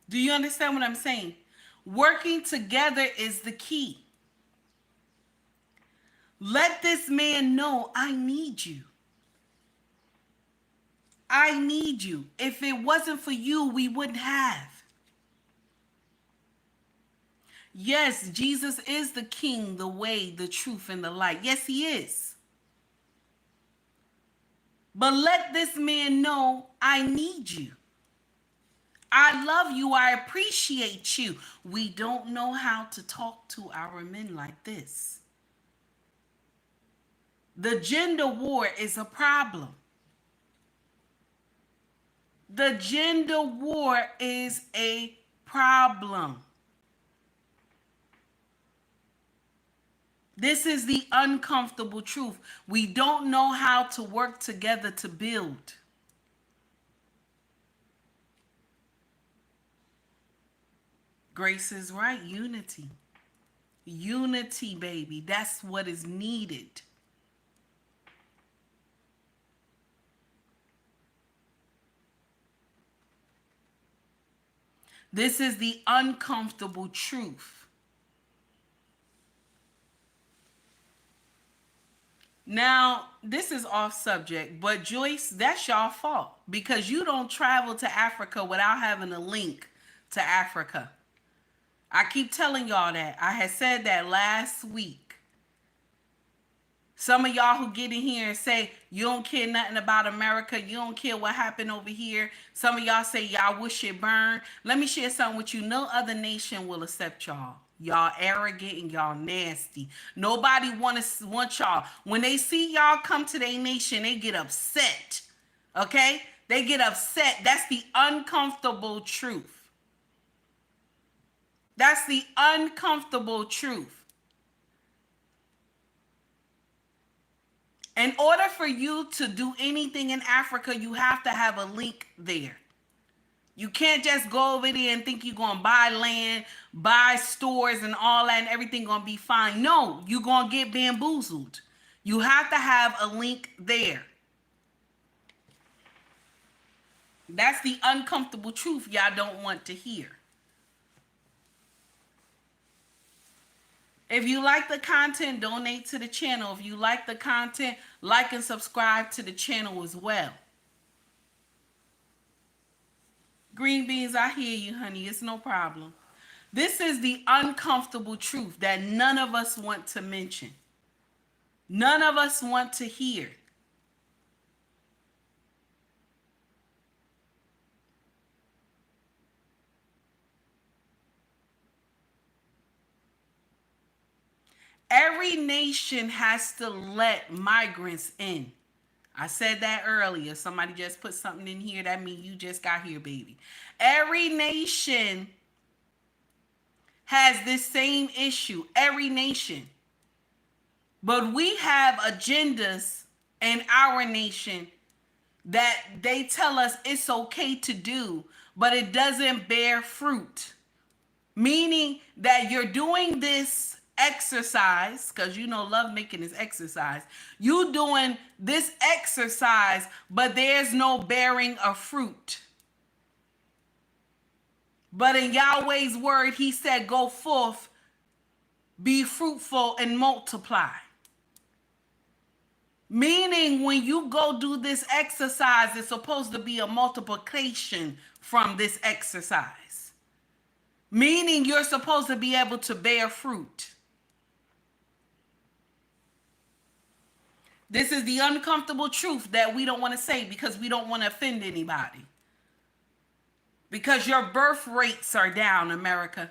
Do you understand what I'm saying? Working together is the key. Let this man know, I need you. I need you. If it wasn't for you, we wouldn't have. Yes, Jesus is the King, the way, the truth, and the light. Yes, he is. But let this man know, I need you. I love you. I appreciate you. We don't know how to talk to our men like this. The gender war is a problem. The gender war is a problem. This is the uncomfortable truth. We don't know how to work together to build. Grace is right. Unity. Unity, baby. That's what is needed. This is the uncomfortable truth. Now, this is off subject, but Joyce, that's y'all fault because you don't travel to Africa without having a link to Africa. I keep telling y'all that. I had said that last week. Some of y'all who get in here and say, you don't care nothing about America. You don't care what happened over here. Some of y'all say, y'all wish it burned. Let me share something with you. No other nation will accept y'all. Y'all arrogant and y'all nasty. Nobody want y'all. When they see y'all come to their nation, they get upset. Okay? They get upset. That's the uncomfortable truth. That's the uncomfortable truth. In order for you to do anything in Africa, you have to have a link there. You can't just go over there and think you're going to buy land, buy stores and all that and everything going to be fine. No, you're going to get bamboozled. You have to have a link there. That's the uncomfortable truth y'all don't want to hear. If you like the content, donate to the channel. If you like the content, like and subscribe to the channel as well. Green beans, I hear you, honey. It's no problem. This is the uncomfortable truth that none of us want to mention. None of us want to hear. Every nation has to let migrants in. I said that earlier. Somebody just put something in here. That means you just got here, baby. Every nation has this same issue. Every nation. But we have agendas in our nation that they tell us it's okay to do, but it doesn't bear fruit. Meaning that you're doing this exercise, because you know love making is exercise. You doing this exercise, but there's no bearing of fruit. But in Yahweh's word, he said, go forth, be fruitful, and multiply. Meaning when you go do this exercise, it's supposed to be a multiplication from this exercise. Meaning you're supposed to be able to bear fruit. This is the uncomfortable truth that we don't want to say because we don't want to offend anybody. Because your birth rates are down, America.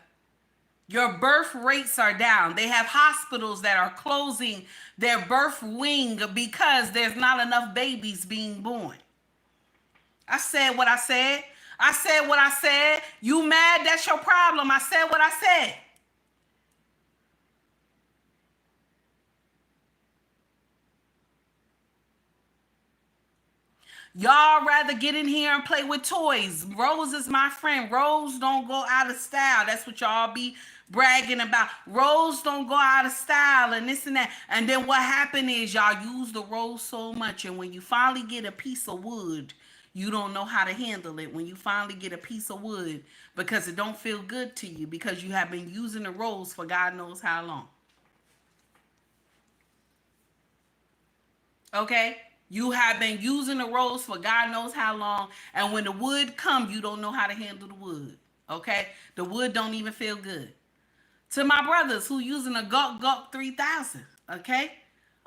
Your birth rates are down. They have hospitals that are closing their birth wing because there's not enough babies being born. I said what I said. I said what I said. You mad? That's your problem. I said what I said. Y'all rather get in here and play with toys. Rose is my friend. Rose don't go out of style. That's what y'all be bragging about. Rose don't go out of style and this and that. And then what happened is y'all use the rose so much. And when you finally get a piece of wood, you don't know how to handle it. When you finally get a piece of wood because it don't feel good to you because you have been using the rose for God knows how long. Okay? You have been using the rose for God knows how long. And when the wood comes, you don't know how to handle the wood. Okay? The wood don't even feel good. To my brothers who using a Gulp 3000. Okay?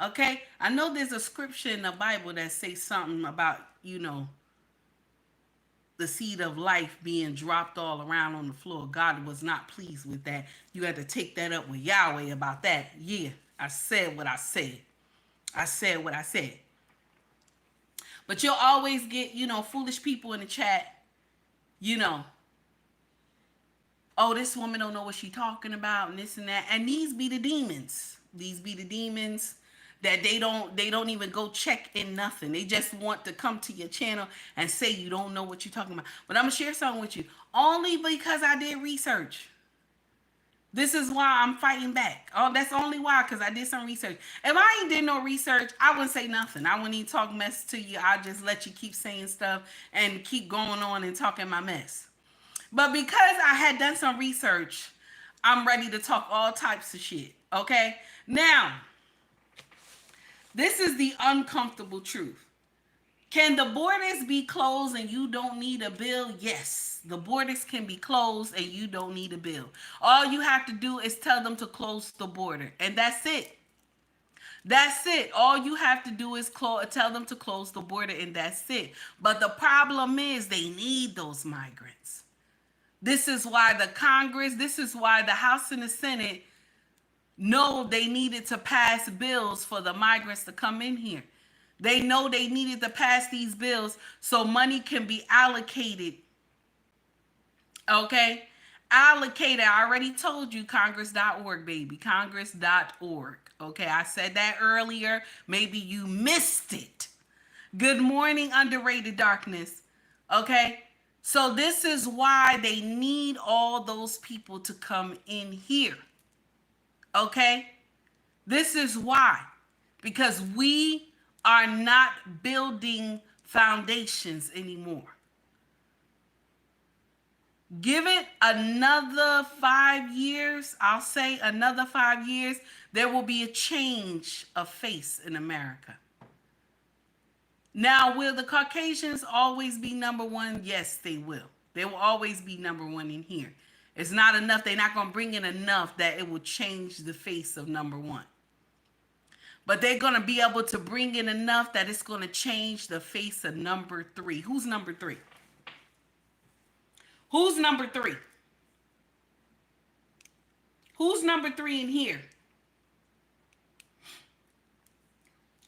Okay? I know there's a scripture in the Bible that says something about, you know, the seed of life being dropped all around on the floor. God was not pleased with that. You had to take that up with Yahweh about that. Yeah, I said what I said. I said what I said. But you'll always get, you know, foolish people in the chat, you know, oh, this woman don't know what she's talking about and this and that. And these be the demons. These be the demons that they don't even go check in nothing. They just want to come to your channel and say you don't know what you're talking about. But I'm going to share something with you. Only because I did research. This is why I'm fighting back. Oh, that's only why, because I did some research. If I ain't did no research, I wouldn't say nothing. I wouldn't even talk mess to you. I'll just let you keep saying stuff and keep going on and talking my mess. But because I had done some research, I'm ready to talk all types of shit. Okay? Now, this is the uncomfortable truth. Can the borders be closed and you don't need a bill? Yes, the borders can be closed and you don't need a bill. All you have to do is tell them to close the border, and that's it. That's it. All you have to do is tell them to close the border, and that's it. But the problem is they need those migrants. This is why the Congress, this is why the House and the Senate know they needed to pass bills for the migrants to come in here. They know they needed to pass these bills so money can be allocated. Okay? Allocated. I already told you Congress.org, baby. Congress.org. Okay, I said that earlier. Maybe you missed it. Good morning, underrated darkness. Okay? So this is why they need all those people to come in here. Okay? This is why. Because we are not building foundations anymore. Give it another 5 years. I'll say another 5 years. There will be a change of face in America. Now, will the Caucasians always be number one? Yes, they will. They will always be number one in here. It's not enough. They're not going to bring in enough that it will change the face of number one. But they're going to be able to bring in enough that it's going to change the face of number three. Who's number three? Who's number three? Who's number three in here?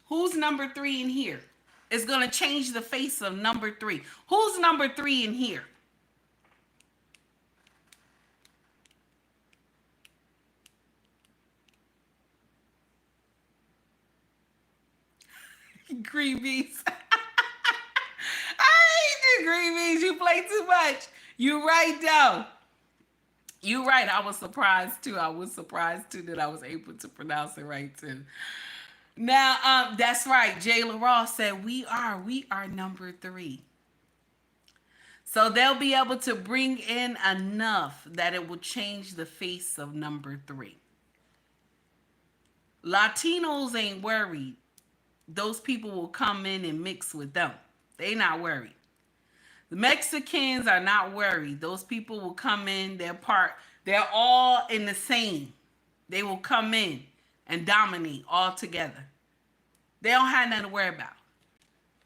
Who's number three in here? It's going to change the face of number three. Who's number three in here? Green beans. I hate you, green beans. You play too much. You right though. You're right. I was surprised too. I was surprised too that I was able to pronounce it right too. Now, that's right. Jayla Ross said we are number 3. So they'll be able to bring in enough that it will change the face of number 3. Latinos ain't worried. Those people will come in and mix with them. They not worried. The Mexicans are not worried. Those people will come in. They're all in the same. They will come in and dominate all together. They don't have nothing to worry about.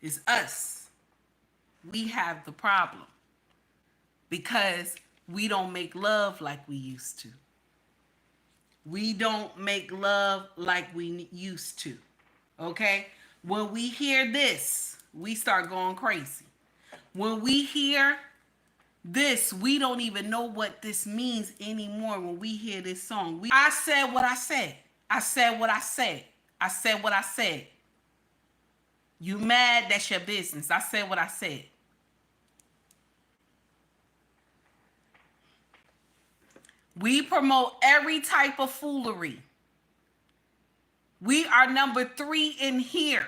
It's us. We have the problem because we don't make love like we used to. We don't make love like we used to. Okay? When we hear this, we start going crazy. When we hear this, we don't even know what this means anymore when we hear this song. I said what I said. I said what I said. I said what I said. You mad? That's your business. I said what I said. We promote every type of foolery. We are number 3 in here.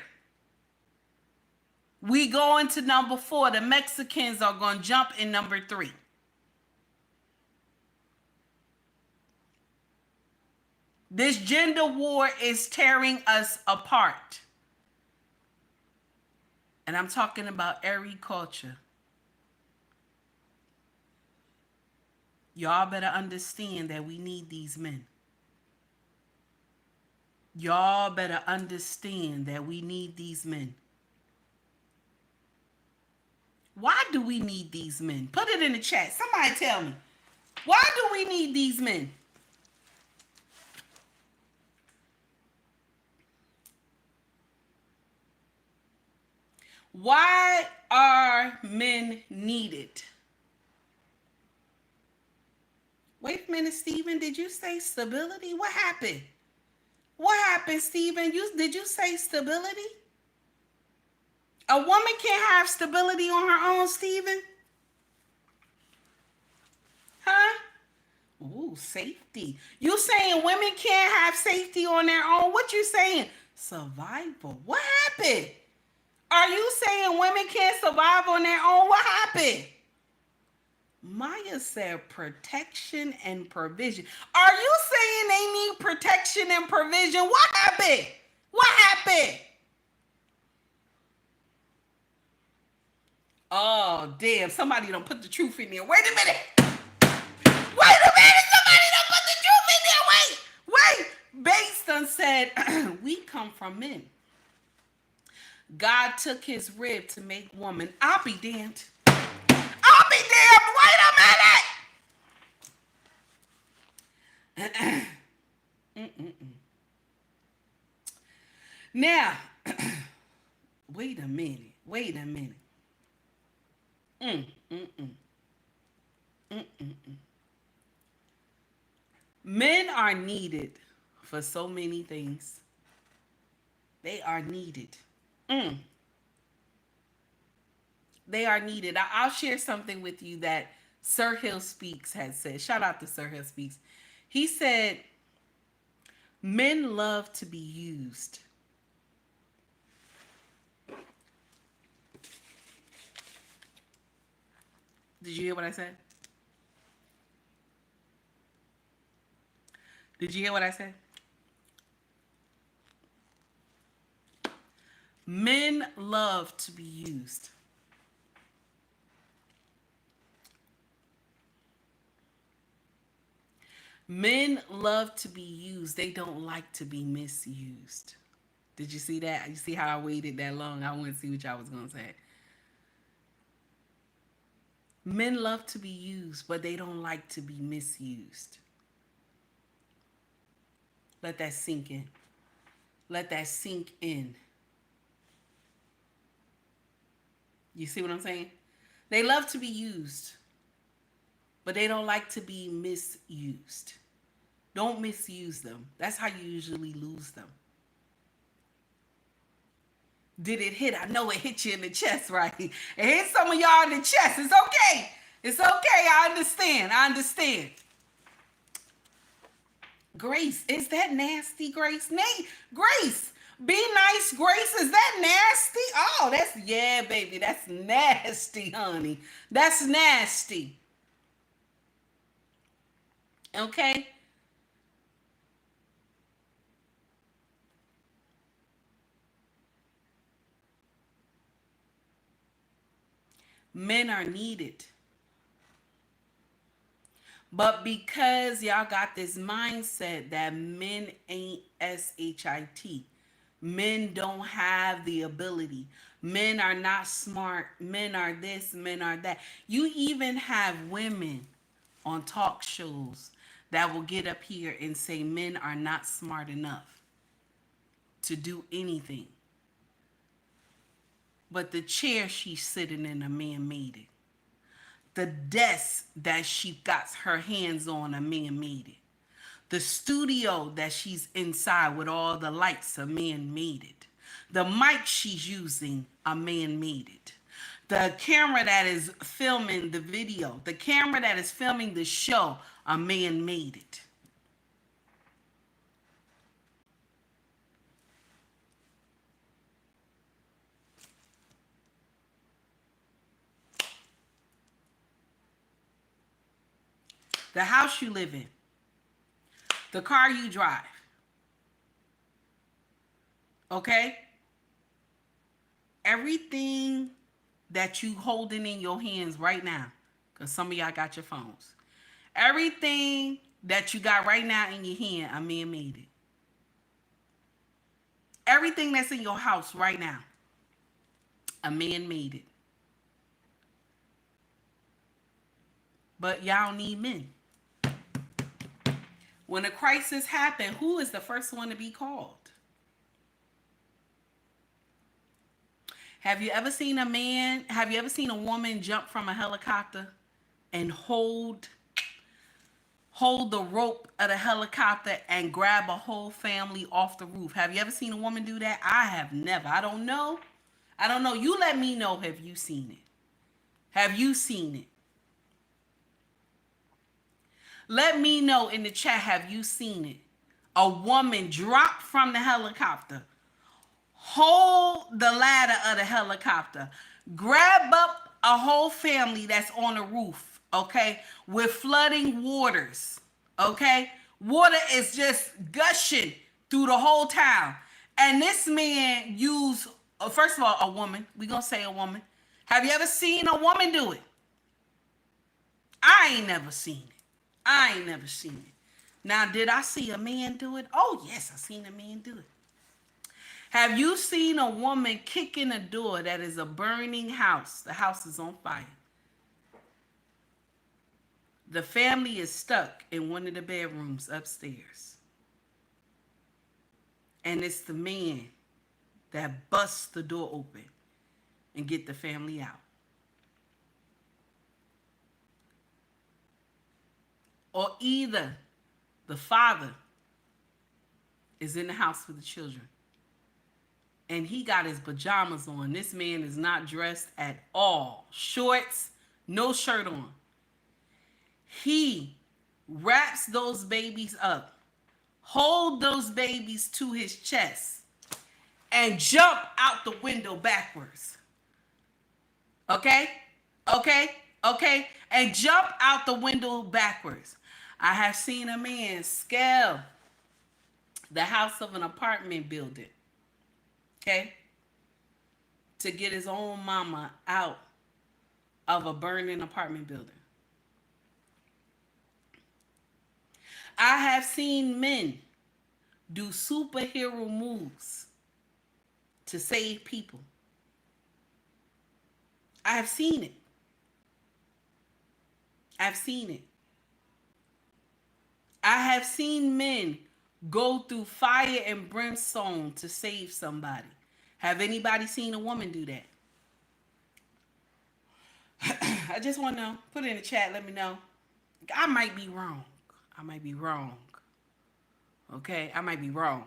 We go into number 4. The Mexicans are going to jump in number 3. This gender war is tearing us apart. And I'm talking about every culture. Y'all better understand that we need these men. Y'all better understand that we need these men. Why do we need these men? Put it in the chat. Somebody tell me. Why do we need these men? Why are men needed? Wait a minute, Stephen. Did you say stability? What happened? What happened, Stephen? Did you say stability? A woman can't have stability on her own, Stephen? Huh? Ooh, safety. You saying women can't have safety on their own? What you saying? Survival. What happened? Are you saying women can't survive on their own? What happened? Maya said protection and provision. Are you saying they need protection and provision? What happened? What happened? Oh, damn. Somebody done put the truth in there. Wait a minute. Wait a minute. Somebody done put the truth in there. Wait. Bates done said, we come from men. God took his rib to make woman. I'll be damned. I'll be damned. Wait a minute. Now, wait a minute. Men are needed for so many things. They are needed. They are needed. I'll share something with you that Sir Hill Speaks had said. Shout out to Sir Hill Speaks. He said, men love to be used. Did you hear what I said? Did you hear what I said? Men love to be used. Men love to be used. They don't like to be misused. Did you see that? You see how I waited that long? I wanted to see what y'all was going to say. Men love to be used, but they don't like to be misused. Let that sink in. Let that sink in. You see what I'm saying? They love to be used, but they don't like to be misused. Don't misuse them. That's how you usually lose them. Did it hit? I know it hit you in the chest, right? It hit some of y'all in the chest. It's okay. It's okay. I understand. Grace, is that nasty, Grace? Grace, be nice, Grace. Is that nasty? Oh, that's, yeah, baby. That's nasty, honey. That's nasty. Okay? Men are needed. But because y'all got this mindset that men ain't SHIT, men don't have the ability, men are not smart, men are this, men are that. You even have women on talk shows that will get up here and say men are not smart enough to do anything. But the chair she's sitting in, a man made it. The desk that she got her hands on, a man made it. The studio that she's inside with all the lights, a man made it. The mic she's using, a man made it. The camera that is filming the video, the camera that is filming the show, a man made it. The house you live in, the car you drive, okay? Everything that you holding in your hands right now, because some of y'all got your phones. Everything that you got right now in your hand, a man made it. Everything that's in your house right now, a man made it. But y'all need men. When a crisis happens, who is the first one to be called? Have you ever seen a woman jump from a helicopter and hold the rope of the helicopter and grab a whole family off the roof? Have you ever seen a woman do that? I have never. I don't know. You let me know. Have you seen it? Have you seen it? Let me know in the chat, have you seen it? A woman dropped from the helicopter, hold the ladder of the helicopter, grab up a whole family that's on the roof, okay, with flooding waters, okay? Water is just gushing through the whole town. And this man used, first of all, a woman. We're going to say a woman. Have you ever seen a woman do it? I ain't never seen it. Now, did I see a man do it? Oh, yes, I seen a man do it. Have you seen a woman kick in a door that is a burning house? The house is on fire. The family is stuck in one of the bedrooms upstairs. And it's the man that busts the door open and get the family out. Or either the father is in the house with the children and he got his pajamas on. This man is not dressed at all. Shorts, no shirt on. He wraps those babies up, hold those babies to his chest, and jump out the window backwards. Okay? And jump out the window backwards. I have seen a man scale the house of an apartment building, okay, to get his own mama out of a burning apartment building. I have seen men do superhero moves to save people. I have seen it. I've seen it. I have seen men go through fire and brimstone to save somebody. Have anybody seen a woman do that? I just want to know. Put it in the chat. Let me know. I might be wrong. Okay? I might be wrong.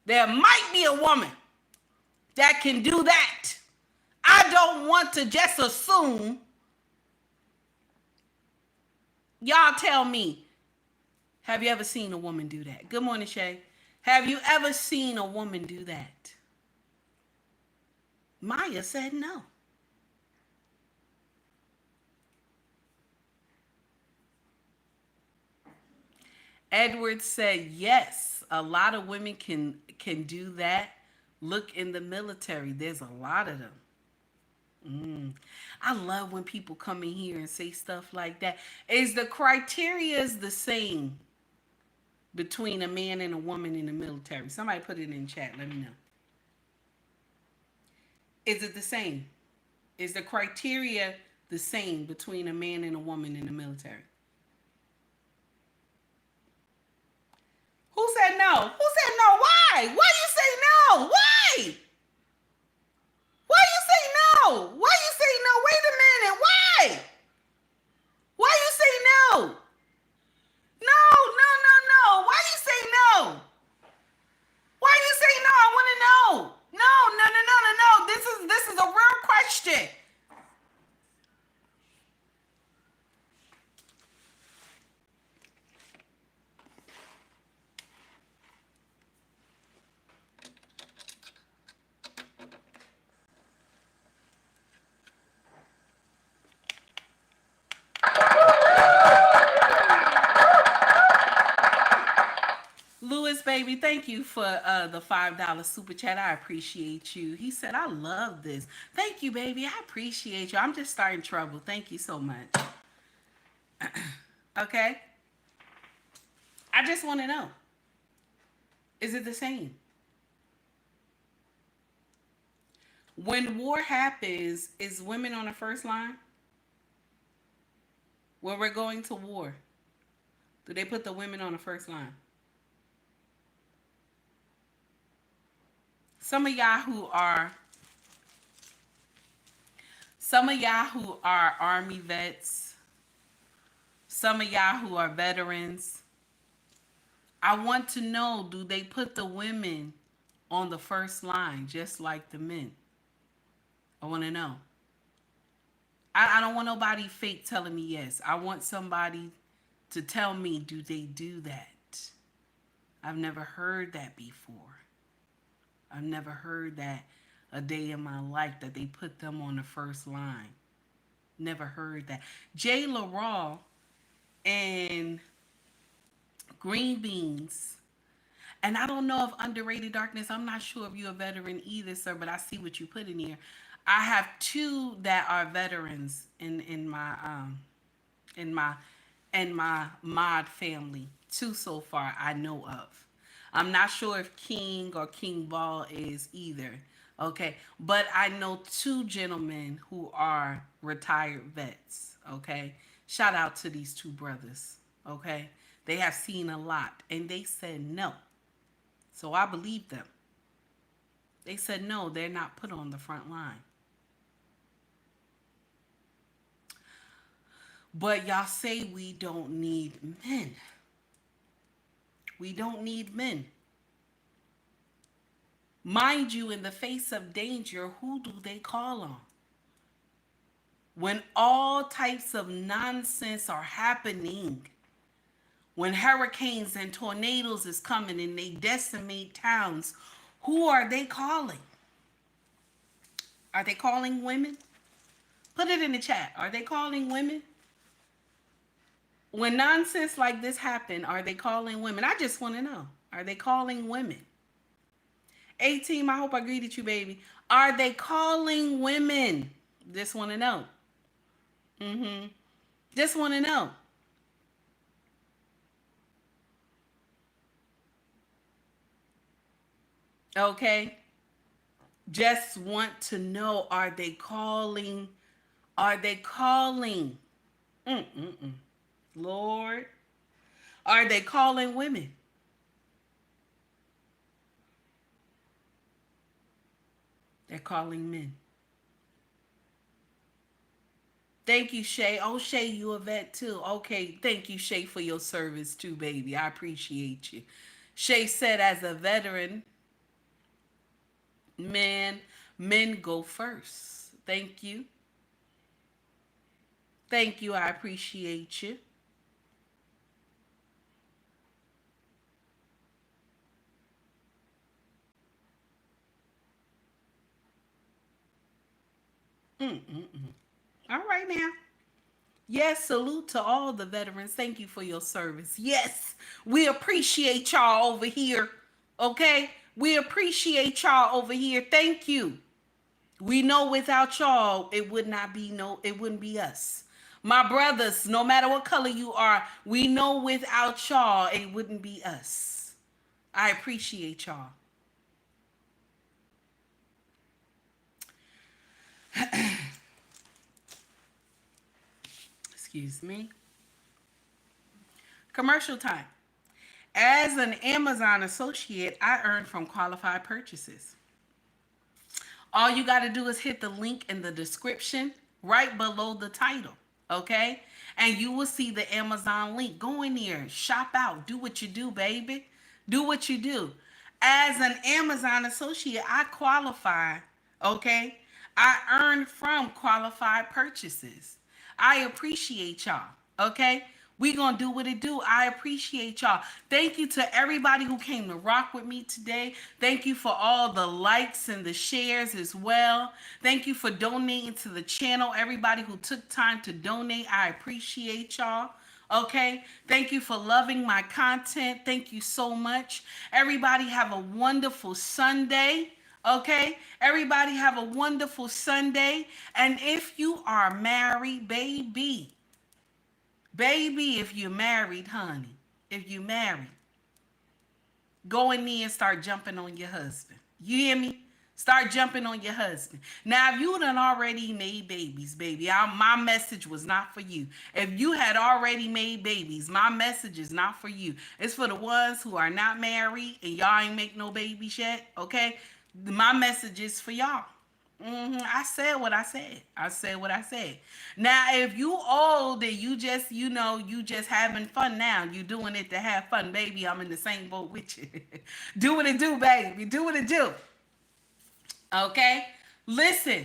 There might be a woman that can do that. I don't want to just assume Y'all tell me, have you ever seen a woman do that? Good morning, Shay. Have you ever seen a woman do that? Maya said no. Edward said yes. A lot of women can do that. Look in the military. There's a lot of them. I love when people come in here and say stuff like that. Is the criteria the same between a man and a woman in the military? Somebody put it in chat. Let me know. Is it the same? Is the criteria the same between a man and a woman in the military? Who said no? Who said no? Why? Why you say no? Why? Why you say no? Why you say no? Wait a minute. Why? Why you say no? No, no, no, no. Why you say no? Why you say no? I want to know. No, no, no, no, no, no. This is a real question. Louis, baby, thank you for the $5 super chat. I appreciate you. He said, I love this. Thank you, baby. I appreciate you. I'm just starting trouble. Thank you so much. Okay? I just want to know. Is it the same? When war happens, is women on the first line? When we're going to war, do they put the women on the first line? Some of y'all who are Army vets, some of y'all who are veterans, I want to know, do they put the women on the first line just like the men? I want to know. I don't want nobody fake telling me yes. I want somebody to tell me, do they do that? I've never heard that before. I've never heard that a day in my life, that they put them on the first line. Never heard that. Jay LaRaw and Green Beans. And I don't know if Underrated Darkness, I'm not sure if you're a veteran either, sir, but I see what you put in here. I have two that are veterans in my mod family. Two so far I know of. I'm not sure if King or King Ball is either. Okay. But I know two gentlemen who are retired vets. Okay. Shout out to these two brothers. Okay. They have seen a lot and they said no. So I believe them. They said no, they're not put on the front line. But y'all say we don't need men. We don't need men. Mind you, in the face of danger, who do they call on? When all types of nonsense are happening, when hurricanes and tornadoes is coming and they decimate towns, who are they calling? Are they calling women? Put it in the chat. Are they calling women? When nonsense like this happen, are they calling women? I just want to know. Are they calling women? 18, I hope I greeted you, baby. Are they calling women? Just want to know. Just want to know. Okay? Just want to know, are they calling? Are they calling? Lord. Are they calling women? They're calling men. Thank you, Shay. Oh, Shay, you a vet too. Okay, thank you, Shay, for your service too, baby. I appreciate you. Shay said, as a veteran, men go first. Thank you. Thank you. I appreciate you. All right now. Yes, salute to all the veterans. Thank you for your service. Yes, we appreciate y'all over here. Okay? We appreciate y'all over here. Thank you. We know without y'all, it wouldn't be us. My brothers, no matter what color you are, we know without y'all, it wouldn't be us. I appreciate y'all. Excuse me. Commercial time. As an Amazon associate, I earn from qualified purchases. All you got to do is hit the link in the description right below the title, okay? And you will see the Amazon link. Go in there, shop out, do what you do, baby. Do what you do. As an Amazon associate, I qualify, okay? I earn from qualified purchases. I appreciate y'all, okay? We gonna do what it do. I appreciate y'all. Thank you to everybody who came to rock with me today. Thank you for all the likes and the shares as well. Thank you for donating to the channel. Everybody who took time to donate, I appreciate y'all. Okay, thank you for loving my content. Thank you so much. Everybody have a wonderful Sunday. Okay, everybody have a wonderful Sunday. And if you are married, baby, if you're married, honey, if you married, go in there and start jumping on your husband. You hear me? Start jumping on your husband. Now, if you done already made babies, baby, my message was not for you. If you had already made babies, my message is not for you. It's for the ones who are not married and y'all ain't make no babies yet, okay? My message is for y'all. I said what I said. I said what I said. Now, if you old and you just, you just having fun now, you doing it to have fun, baby, I'm in the same boat with you. Do what it do, baby. Do what it do. Okay? Listen.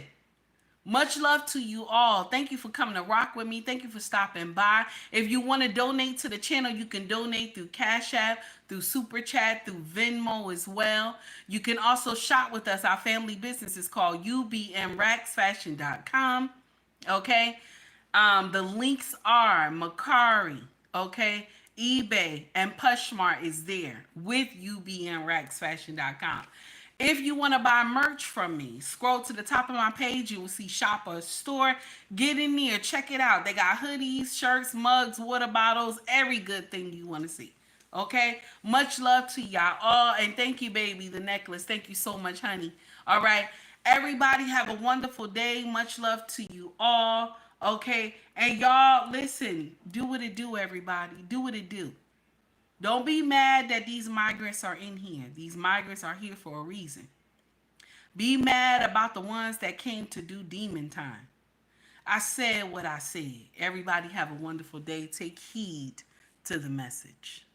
Much love to you all. Thank you for coming to rock with me. Thank you for stopping by. If you want to donate to the channel, you can donate through Cash App, through Super Chat, through Venmo as well. You can also shop with us. Our family business is called ubmracksfashion.com. Okay? The links are Mercari, okay? eBay and POSHMARK is there with ubmracksfashion.com. If you want to buy merch from me, scroll to the top of my page. You will see Shop or Store. Get in there. Check it out. They got hoodies, shirts, mugs, water bottles, every good thing you want to see. Okay? Much love to y'all all. And thank you, baby, the necklace. Thank you so much, honey. All right? Everybody have a wonderful day. Much love to you all. Okay? And y'all, listen. Do what it do, everybody. Do what it do. Don't be mad that these migrants are in here. These migrants are here for a reason. Be mad about the ones that came to do demon time. I said what I said. Everybody have a wonderful day. Take heed to the message.